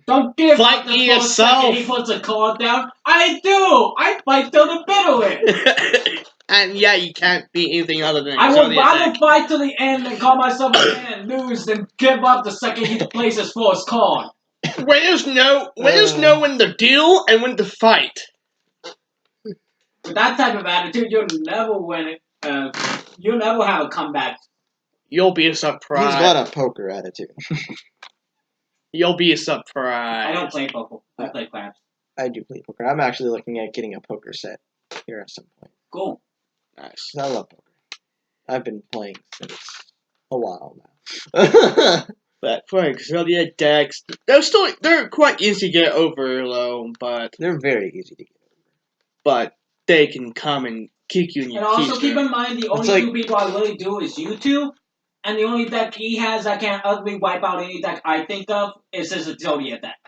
Don't give Fight up the me first second he yourself. puts a card down. I do. I fight till the bitter end. And yeah, you can't beat anything other than I would Exodia rather deck. fight to the end than call myself a man and lose than give up the second he plays his first card. Winners know when to deal and when to fight. With that type of attitude, you'll never win it. You'll never have a comeback. You'll be He's surprised. got a poker attitude. You'll be I surprised. don't play poker. I play clams. I do play poker. I'm actually looking at getting a poker set here at some point. Cool. Nice. 'Cause I love poker. I've been playing since a while now. But for Exodia decks, they're quite easy to get over though, but They're very easy to get they can come and kick you in And your also keister. keep in mind the only like- two people I really do is you two. And the only deck he has that can ugly wipe out any deck I think of is his Exodia deck.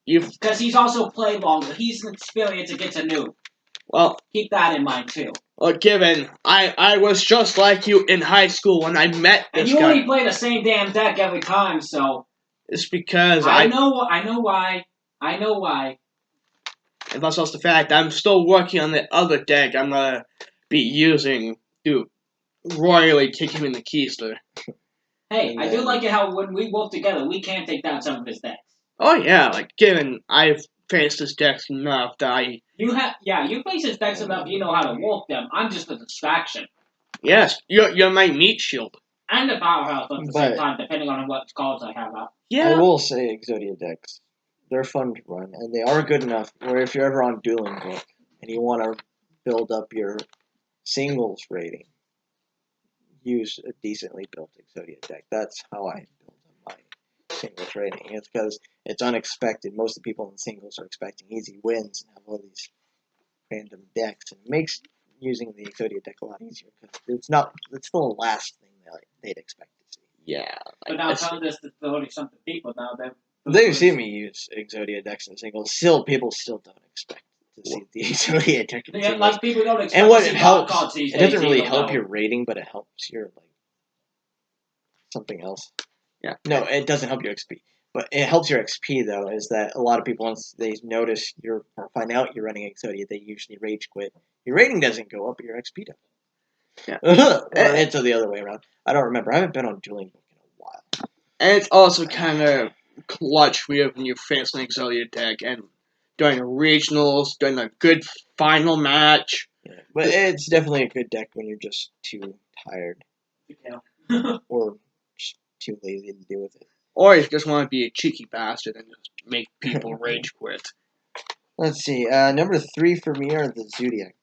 You've Because he's also played longer. He's an experienced against a noob. well, Keep that in mind too. given I was just like you in high school when I met And this you guy. only play the same damn deck every time, so It's because I know why. and that's also the fact I'm still working on the other deck I'm gonna be using to royally kick him in the keister. Hey, And I do then- like it how when we work together, we can take down some of his decks. Oh yeah, like given I've faced his decks enough that You face his decks enough, you know how to work them. I'm just a distraction. yes, you're my meat shield. And the powerhouse at the But- same time, depending on what cards I have out. I Yeah. will say Exodia decks. They're fun to run, and they are good enough where if you're ever on Dueling Book and you want to build up your singles rating, use a decently built Exodia deck. That's how I build up my singles rating. It's because it's unexpected. Most of the people in singles are expecting easy wins and have all these random decks, and it makes using the Exodia deck a lot easier because it's still the last thing they'd expect to see. Yeah. But now tell this to 30-something people now that They've seen me use Exodia decks in singles. People still don't expect to see the Exodia deck in Yeah, singles. like people don't expect And what to see it helps, cards these it days, doesn't really even help though- your rating, but it helps your something else. Yeah. No, it doesn't help your XP, but it helps your XP though. Is that a lot of people once they notice or find out you're running Exodia, they usually rage quit. Your rating doesn't go up, but your XP does. Yeah. Or it's the other way around. I don't remember. I haven't been on Dueling Book in a while. And it's also kind of clutch when you face an Exodia deck and during the regionals, during a good final match. Yeah. But it's definitely a good deck when you're just too tired or just too lazy to deal with it. Or you just want to be a cheeky bastard and just make people rage quit. Let's see. Number 3 for me are the Zodiac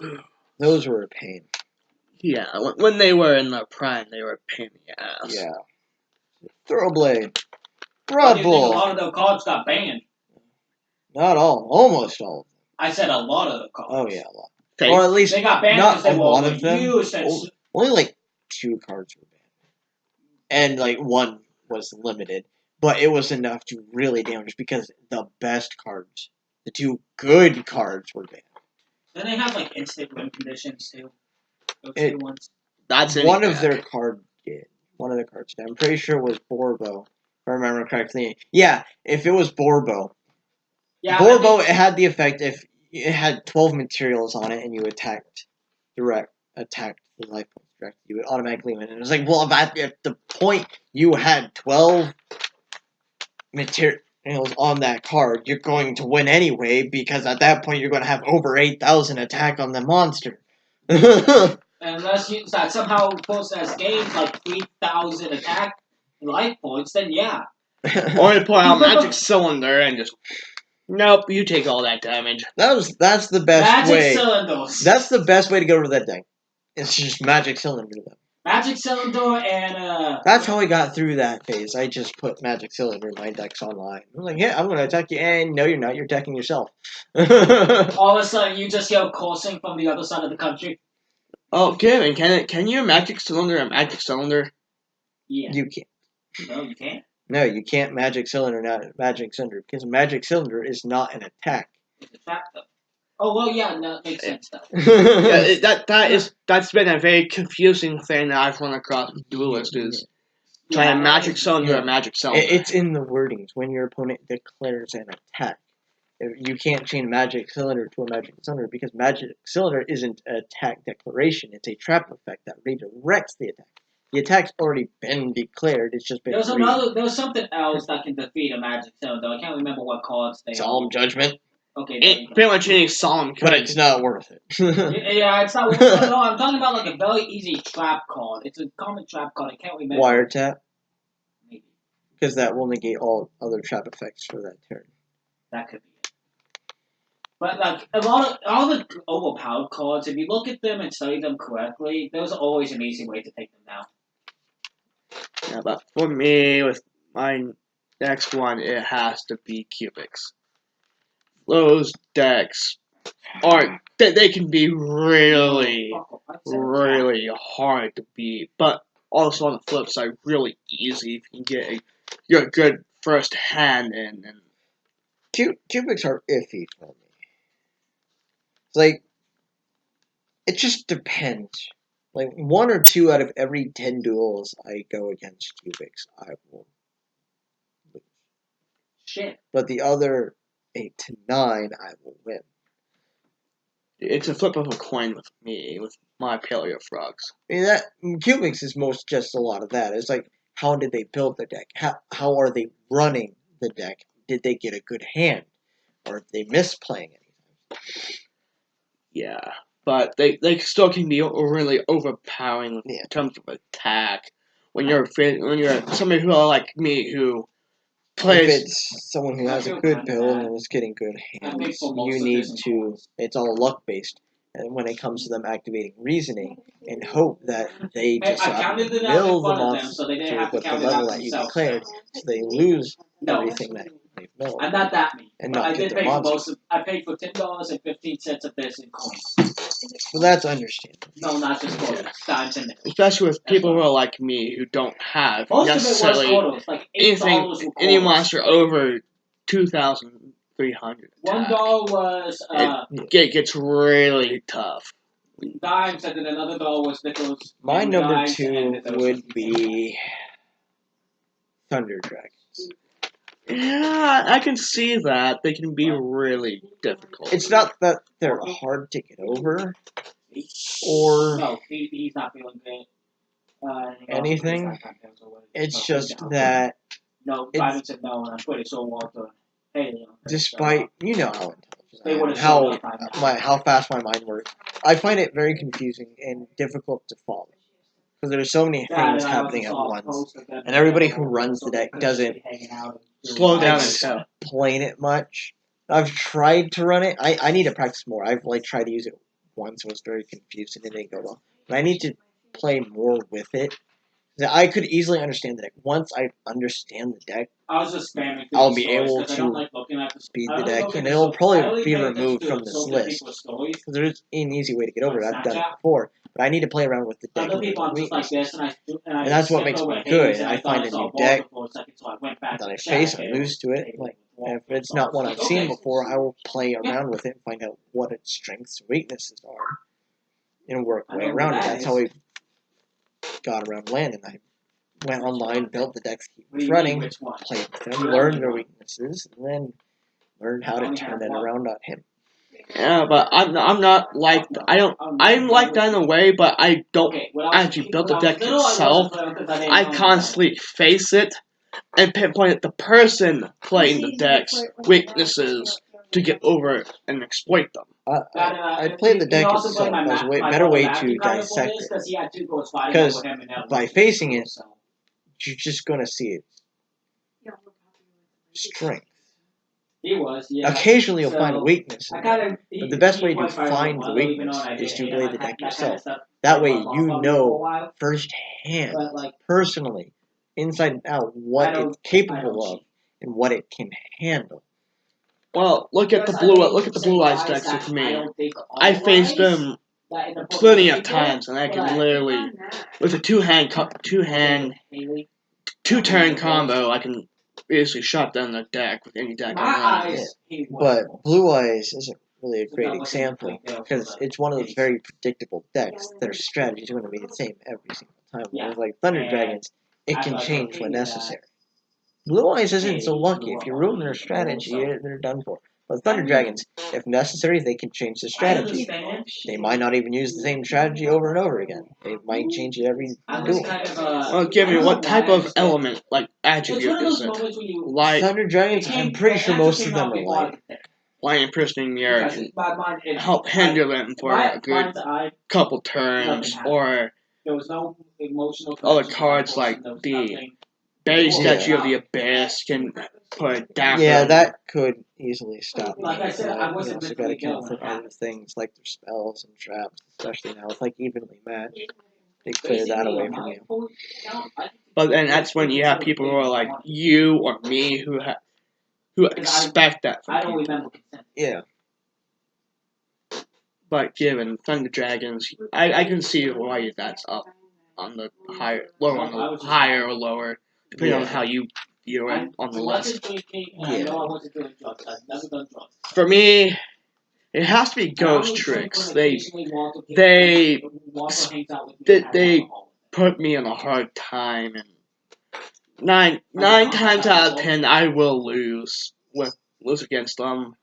deck. Those were a pain. Yeah, when they were in their prime, they were a pain in the ass. Yeah. Throwblade. Why do Broad you think a Bull. lot of those cards got banned? Not all. Almost all of them. I said a lot of the cards. Oh, yeah, a lot. Okay. Or at least They got banned not because they a were lot of them. overused and Oh, only like 2 cards were banned. And like 1 was limited. But it was enough to really damage because the best cards, the 2 good cards were banned. Then they have like instant win conditions too. Those It- two ones. That's any One of deck. their cards did. One of their cards did. I'm pretty sure it was Borbo, if I remember correctly. Yeah, if it was Borbo, Yeah, Borbo, it had the effect if it had 12 materials on it and you attacked the life points direct, you would automatically win. And it was like, well, at the point you had 12 materials on that card, you're going to win anyway, because at that point you're going to have over 8,000 attack on the monster. Unless you that somehow Force has gained like 3,000 attack life points, then yeah. Or to pull out Magic Cylinder and just, nope, you take all that damage. That's the best Magic way. Cylinders. That's the best way to get over that deck. It's just Magic Cylinder them. Magic Cylinder and That's how I got through that phase. I just put Magic Cylinder in my decks online. I'm like, yeah, I'm gonna attack you, and no, you're not. You're attacking yourself. all of a sudden you just hear coursing from the other side of the country. Oh, Kevin, can you Magic Cylinder a Magic Cylinder? Yeah. You can't. No, you can't. No, you can't Magic Cylinder, not Magic Cylinder, because Magic Cylinder is not an attack. It's a fact though. Oh well, yeah, no, it makes sense though. Yeah, that's been a very confusing thing that I've run across with Duelist is trying to Magic Cylinder a Magic Cylinder. It's in the wordings when your opponent declares an attack. You can't change Magic Cylinder to a Magic Cylinder because Magic Cylinder isn't an attack declaration. It's a trap effect that redirects the attack. The attack's already been declared. It's just been. There was something else that can defeat a Magic Cylinder. I can't remember what cards they. Solemn Judgment. Okay. Pretty much any solemn card. But it's not worth it. Yeah, it's not worth it. No, I'm talking about like a very easy trap card. It's a common trap card. I can't remember. Wiretap. Maybe. Because that will negate all other trap effects for that turn. That could be it. But like all the overpowered cards, if you look at them and study them correctly, there's always an easy way to take them down. Yeah, but for me, with my next one, it has to be Cubics. Those decks they can be really hard to beat, but also on the flip side, really easy if you can get your good first hand in. And Cubics are iffy for me. It's like, it just depends. Like, 1 or 2 out of every 10 duels I go against Cubics, I will lose. Shit. But the other 8 to 9, I will win. It's a flip of a coin with me, with my Paleo Frogs. I mean, Cubics is most just a lot of that. It's like, how did they build the deck? How are they running the deck? Did they get a good hand? Or if they miss playing anything? Yeah, but they still can be really overpowering in terms of attack. When you're somebody who like me who plays. If it's someone who has a good build and is getting good hands, you need to. It's all luck based. And when it comes to them activating reasoning, and hope that they just mill the monster with the level that you declared, so they lose everything that they've milled. I'm not that mean. And not I get did their pay for monster. I paid for $10.15 of this in coins. Well, that's understandable. No, not just quarters. Dimes and nickels. Especially with people who are like me who don't have Most of it necessarily was quarters, like $8 any monster over 2,300. $1 was It gets really tough. dimes, and then another dollar was nickels. My number dimes, 2 would be Thunder Dragons. Yeah, I can see that. They can be really difficult. It's not that they're hard to get over, or no, he's not feeling great. Anything. It's just that no, Biden said no, and I'm pretty sure Walter Haley. Despite how intelligent They I am, would've shown how up by now. how fast my mind works, I find it very confusing and difficult to follow. Because there's so many things happening at once, and everybody who runs the deck doesn't slow down and explain it much. I've tried to run it. I need to practice more. I've tried to use it once. It was very confused and it didn't go well. But I need to play more with it. I could easily understand the deck. Once I understand the deck, I was just spamming through I'll the be stories, able 'cause I don't to like looking at the speed I the don't like deck, looking and at it'll the- probably I only be pay attention removed to from this some list. people's stories. Because there's an easy way to get over it. On I've done it Snapchat. before. But I need to play around with the deck. Other and people, I'm just like weaknesses. this, and I that's what skipped makes over me Hades, good. and I find thought a saw new Walter deck for a second, so I went back that to I check, face, I and lose to it. Like, if it's not one I've seen before, I will play around with it and find out what its strengths and weaknesses are, and work I way know who around it. that That's is. how we got around land, and I went online, built the decks he What do was you running, mean, which one? played with them, learned their weaknesses, and then learn how to only turn have it one. around on him. Yeah, but I'm not like I'm like that in a way, but I don't Okay, when I was actually kid- build when the I was deck little, I itself. wasn't playing because I didn't I know any constantly face it and pinpoint the person playing the deck's weaknesses to get over and exploit them. I'd play the deck itself as a better way to dissect it. because he had two ghosts fighting Because over him and that by was facing it, so. you're just gonna see its strength. He was, yeah. Occasionally, you'll So, find a weakness in I it. kind of. But the best way to find the weakness is to play the deck yourself. That way, you know firsthand, But like, personally, inside and out, what it's capable of and what it can handle. Well, look at the blue eyes decks with me. I faced them plenty of times, and I can literally, with a two turn combo, I can basically shut down the deck with any deck I run. But Blue Eyes isn't really a great example because it's one of those very predictable decks. Their strategy is going to be the same every single time. Whereas like Thunder Dragons, it can change when necessary. Blue Eyes isn't so lucky. If you ruin their strategy, they're done for. But Thunder Dragons, if necessary, they can change the strategy. They might not even use the same strategy over and over again. They might change it every duel. Well, give me what type of element, like attribute is it? Light, Thunder Dragons, I'm pretty sure most of them are light. light imprisoning mirror can help hinder them for a good couple turns, or there was no emotional other cards like the Berry Statue of the Abyss can put Dapper. Yeah, that could easily stop Like I said, I you wasn't also got to mentally ill count for when it other things like their spells and traps, especially now it's like evenly matched. They clear that away from you. But then that's when you have people who are like you or me who expect that from I don't people. remember consent. Yeah. But given Thunder Dragons, I can see why that's up on the higher, lower on the higher or lower, depending on how you view it on the list. For me, it has to be Ghost Tricks. They put me in a hard time, and nine times out of 10 I will lose against them.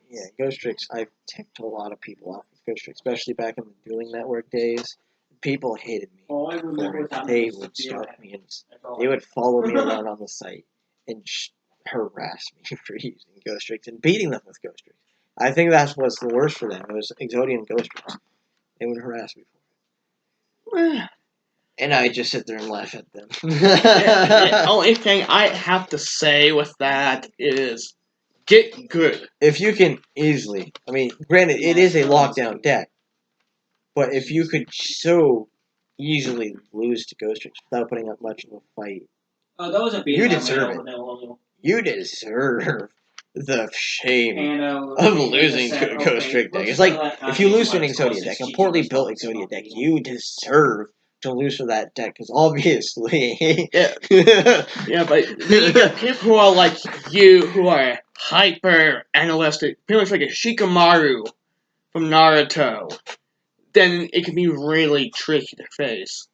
Yeah, Ghost Tricks, I've ticked a lot of people off with Ghost Tricks, especially back in the Dueling Network days. People hated me for it. They would stalk me and they would follow me around on the site and harass me for using Ghost Tricks and beating them with Ghost Tricks. I think that's what's the worst for them. It was Exodian Ghost Tricks. They would harass me for it. And I just sit there and laugh at them. The only thing I have to say with that is get good. If you can easily, I mean, granted, it is a lockdown deck, but if you could so easily lose to Ghost Tricks without putting up much of a fight, you deserve it. You deserve the shame of losing to a Ghost Trick deck. It's like, if you lose to an Exodia deck, a poorly built Exodia deck, you deserve to lose for that deck, because obviously... Yeah, but you get people who are like you, who are hyper-analytic, pretty much like a Shikamaru from Naruto, then it can be really tricky to face.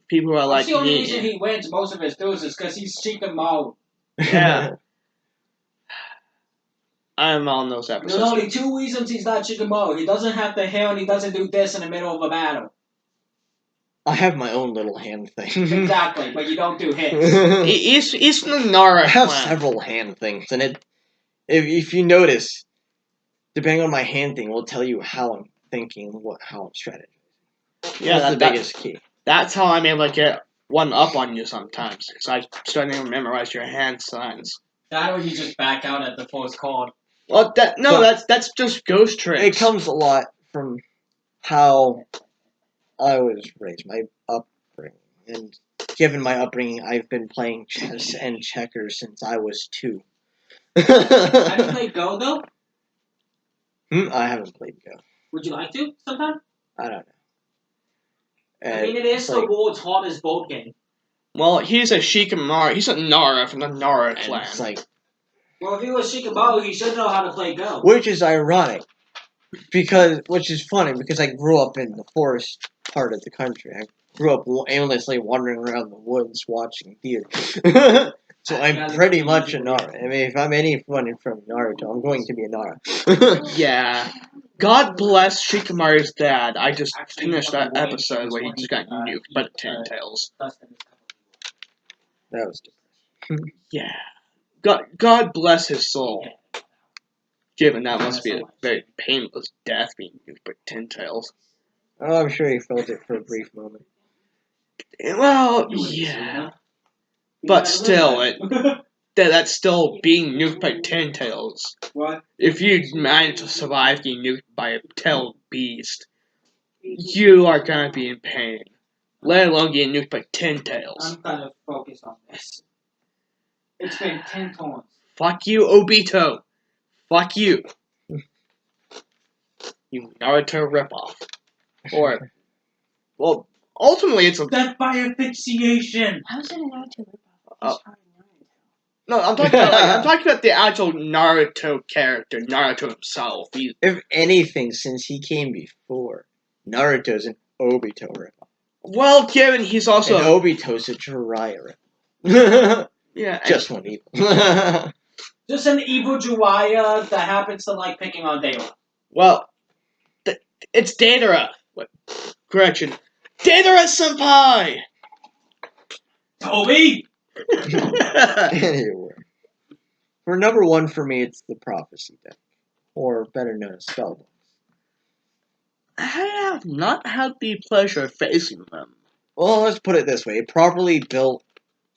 People who are like the only me. reason he wins most of his duels is because he's Shikamaru. Yeah. I'm on those episodes. There's only two reasons he's not Shikamaru. He doesn't have the hair and he doesn't do this in the middle of a battle. I have my own little hand thing. Exactly, but you don't do hits. It's the Nara I have clan. several hand things, and if you notice, depending on my hand thing, will tell you how I'm thinking, how I'm strategizing. Yeah, that's the biggest key. That's how I'm able to get one up on you sometimes, because I'm starting to memorize your hand signs. That or you just back out at the first card. Well, that's just Ghost Tricks. It comes a lot from how I was raised, my upbringing, and given my upbringing, I've been playing chess and checkers since I was 2. Have you played Go, though? I haven't played Go. Would you like to sometime? I don't know. I mean, it is the world's hardest board game. Well, he's a Shikamaru. He's a Nara from the Nara clan. It's like, well, if he was Shikamaru, he should know how to play Go. Which is ironic, which is funny, because I grew up in the forest part of the country. I grew up aimlessly wandering around the woods watching deer. So I'm pretty much a Nara. I mean, if I'm anyone from Naruto, I'm going to be a Nara. Yeah. God bless Shikamaru's dad. I just finished that episode where he just got nuked by the Ten Tails. That was Yeah. God bless his soul. Given that must be a very painless death being nuked by Ten Tails. Oh, I'm sure he felt it for a brief moment. Well, yeah. But still, that's still being nuked by Ten Tails. What? If you manage to survive getting nuked by a tailed beast, you are gonna be in pain. Let alone getting nuked by Ten Tails. I'm kind of focused on this. It's been 10 tones. Fuck you, Obito. Fuck you. You Naruto ripoff. Or, well, ultimately it's a... Death by asphyxiation! How's it a Naruto ripoff? Oh. He's part of Naruto. No, I'm talking about the actual Naruto character, Naruto himself. If anything, since he came before, Naruto's an Obito ripoff. Well, given he's also... And Obito's a Jiraiya ripoff. Yeah, Just one evil. Just an evil Jiraiya that happens to like picking on Dewa. well, it's Datara. What? Correction. Datara-senpai! Toby! Anyway. For number 1 for me, it's the Prophecy deck. Or better known as Spellbooks. I have not had the pleasure of facing them. Well, let's put it this way. A properly built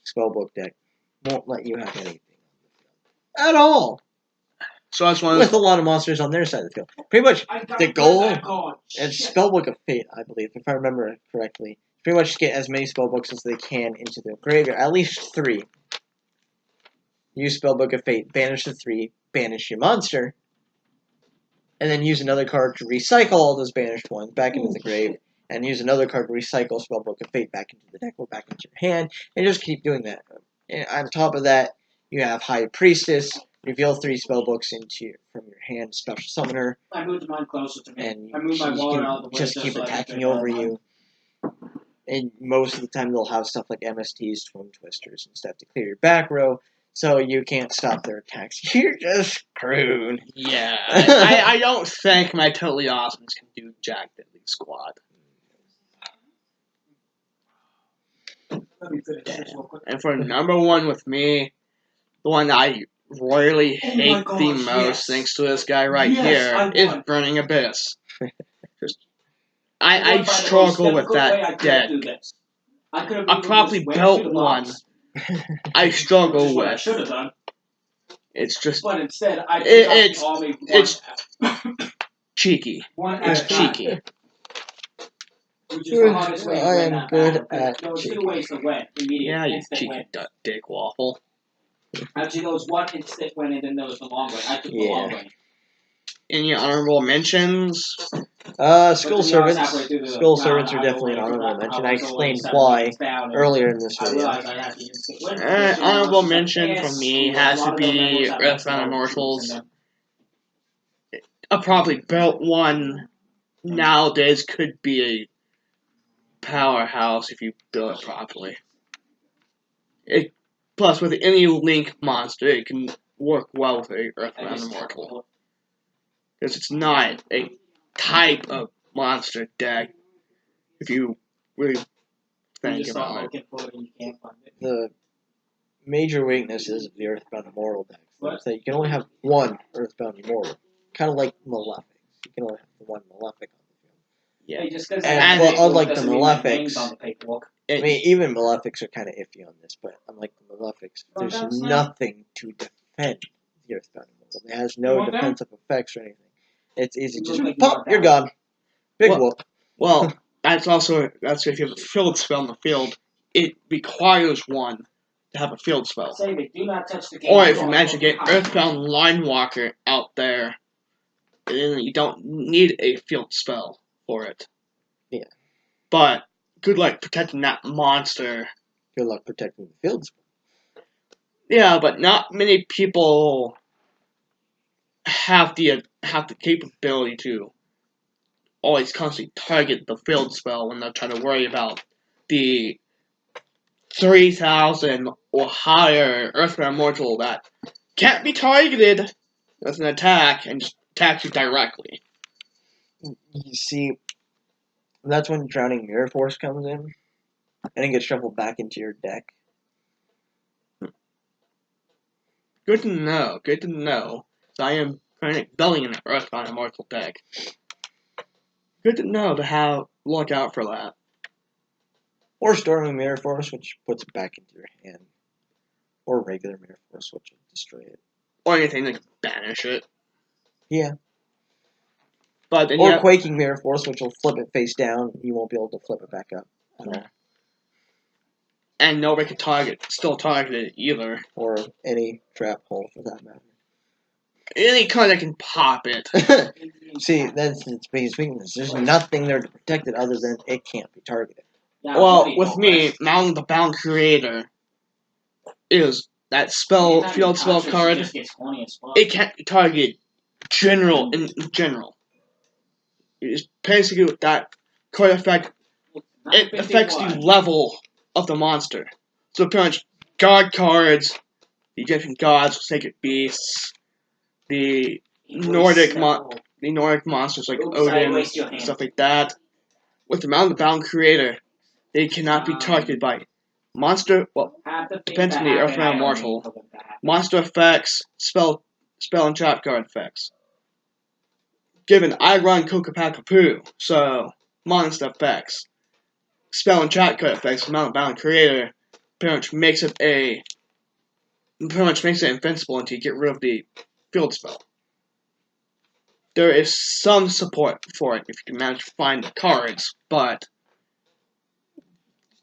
Spellbook deck won't let you have anything at all. So that's one of With a lot of monsters on their side of the field. Pretty much, the goal and Spellbook of Fate, I believe, if I remember correctly, pretty much get as many Spellbooks as they can into their graveyard. At least 3. Use Spellbook of Fate, banish the 3, banish your monster, and then use another card to recycle all those banished ones back into the grave, and use another card to recycle Spellbook of Fate back into the deck or back into your hand, and just keep doing that. And on top of that, you have High Priestess, reveal 3 spellbooks from your hand, Special Summoner, I moved mine closer to me. and I moved my she water can out of the way just keep so I can attacking drink over all you. And most of the time they'll have stuff like MSTs, Twin Twisters, and stuff to clear your back row, so you can't stop their attacks. You're just screwed. Yeah, I don't think my Totally Awesomes can do Jack Deadly Squad. Let me finish this real quick. And for number 1 with me, the one I royally Oh my hate gosh, the most, yes. thanks to this guy right Yes, I here, is won. Burning Abyss. I I won by the struggle most with difficult way I that could deck. do this. I could have I probably built one. I Which struggle is what I with. should have done. It's just But instead, I It's- took out the army it's- cheeky. one It's at a time, cheeky. which is the hardest way to I win am that good battle. 'Cause at there was cheeky. 2 ways to win. Immediate, Yeah, you instant cheeky win. dick waffle. Actually, there was 1 instant win, and then there was the long way. I took the Yeah. long way. Any honorable mentions? Skull But to be honest, Servants. halfway through the Skull round, Servants are I definitely an realized honorable that mention. I I was already explained 7 why games down, and earlier in this I video. realized I had the instant win. Because, Honorable I was mention just from like, me yes, has a to lot of those be members have Earthbound extra Immortals. troops in them. A probably built one nowadays could be a powerhouse if you build it properly. Plus, with any Link monster, it can work well with a Earthbound Immortal. Because it's not a type of monster deck, if you really You think just start about it. looking for it and you can't find it. The major weaknesses of the Earthbound Immortal decks What? is that you can only have one Earthbound Immortal. Kind of like Malefics. You can only have the one Malefic on the field. Yeah. Hey, just 'cause And, I have well, paperwork unlike the doesn't mean my Malefics- name's on the paperwork. I mean, even Malefics are kind of iffy on this, but unlike the Malefics, Want there's that, Sam? nothing to defend the Earthbound Immortal. It has You no want that? defensive effects or anything. It's easy, You just look like you pop, want you're that. gone. Big Well- whoop. Well, that's if you have a field spell in the field, it requires one to have a field spell. Save it. Do not touch the game. Or if you manage to get Earthbound Linewalker out there, then you don't need a field spell for it. Yeah. But good luck protecting that monster. Good luck protecting the field spell. Yeah, but not many people have the capability to always constantly target the field spell when they're trying to worry about the 3,000 or higher Earthbound Mortal that can't be targeted with an attack and just attacks you directly. You see, that's when Drowning Mirror Force comes in, and it gets shuffled back into your deck. Good to know. Good to know. So I am currently building an Earthbound Immortal deck. Good to know to have look out for that. Or Storming Mirror Force, which puts it back into your hand. Or regular Mirror Force, which will destroy it. Or anything to banish it. Yeah. But then Or Quaking Mirror Force, which will flip it face down. You won't be able to flip it back up at all. And nobody can still target it either. Or any trap hole for that matter. Any card that can pop it. See, that's its biggest weakness. There's nothing there to protect it other than it can't be targeted. Yeah, Well, holy with me, focus. Mountain the Bound Creator is that Anytime field you spell touch it, she card. just gets horny as fuck. It can't target in general. It's basically with that card effect. It affects the 951. level of the monster. So pretty much guard cards, the Egyptian gods, sacred beasts, the Nordic monsters like Oops, I Odin, waste your hand. stuff like that. With the Mountain Bound Creator, they cannot be targeted by monster. Well, Half the things depends that on the happen, Earthbound I don't Mortal. need for them to happen. Monster effects, spell and trap card effects. Given I run Kokapakapu, so monster effects, spell and trap card effects, Mountain Bound Creator pretty much makes it invincible until you get rid of the field spell. There is some support for it if you can manage to find the cards, but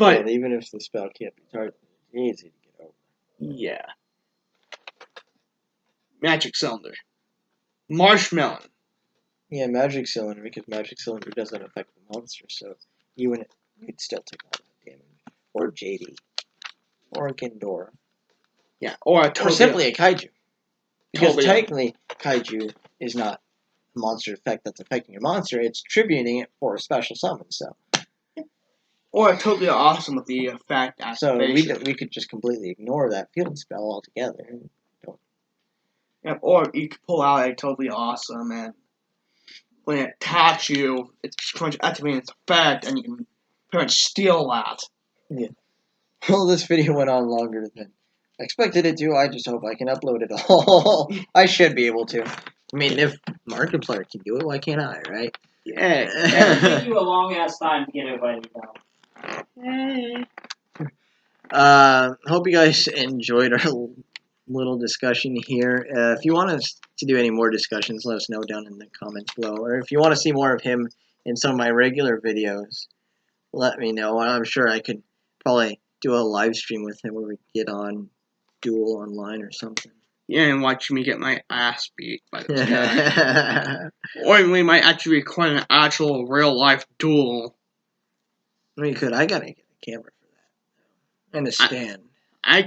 Well, even if the spell can't be targeted, it's easy to get over. yeah. Magic Cylinder. Marshmallow. Yeah, Magic Cylinder, because Magic Cylinder doesn't affect the monster, so you could still take all that damage. Or JD. Or a Ghidorah. Yeah, or simply a Kaiju. Because Totally. technically, Kaiju is not a monster effect that's affecting your monster, it's tributing it for a special summon, so. Or totally awesome with the effect So activation. we could just completely ignore that field spell altogether. Yeah, or you could pull out a totally awesome, and when it attacks you, it's pretty much activating its effect, and you can pretty much steal that. Well, this video went on longer than I expected it to. I just hope I can upload it all. I should be able to. I mean, if Markiplier can do it, why can't I, right? Yeah. It'll take you a long ass time to get it ready, though. Hope you guys enjoyed our little discussion here. If you want us to do any more discussions, let us know down in the comments below. Or if you want to see more of him in some of my regular videos, let me know. I'm sure I could probably do a live stream with him where we get on Duel Online or something. Yeah, and watch me get my ass beat by this guy. Or we might actually record an actual real life duel. We could. I gotta get a camera for that. And a stand. I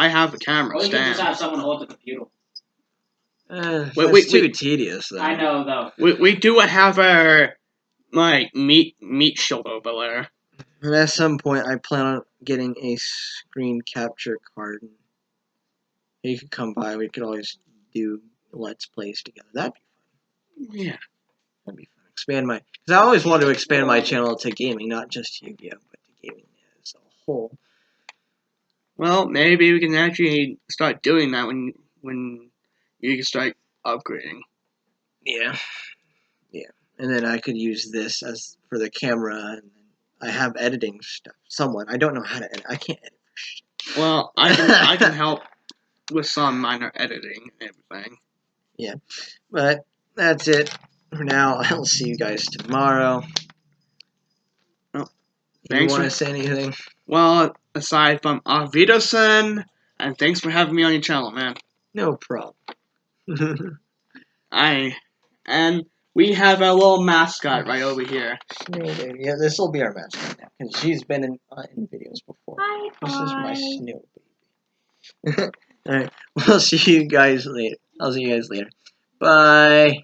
have a camera Or you can stand. just have someone hold the computer. That's too tedious, though. I know, though. We do have our meat shield over there. And at some point, I plan on getting a screen capture card. You could come by. We could always do Let's Plays together. That'd be fun. Yeah. That'd be fun. Because I always wanted to expand my channel to gaming, not just Yu-Gi-Oh, but to gaming as a whole. Well, maybe we can actually start doing that when you can start upgrading. Yeah. Yeah. And then I could use this as for the camera, and I have editing stuff somewhat. I don't know how to edit. I can't edit for shit. Well, I can help with some minor editing and everything. Yeah. But that's it for now. I'll see you guys tomorrow. Well, You want to say anything? Well, aside from Arvido-san, and thanks for having me on your channel, man. No problem. And we have a little mascot right over here. Snow baby. Yeah, this will be our mascot now because she's been in videos before. Bye. This is my snow baby. All right, we'll see you guys later. I'll see you guys later. Bye.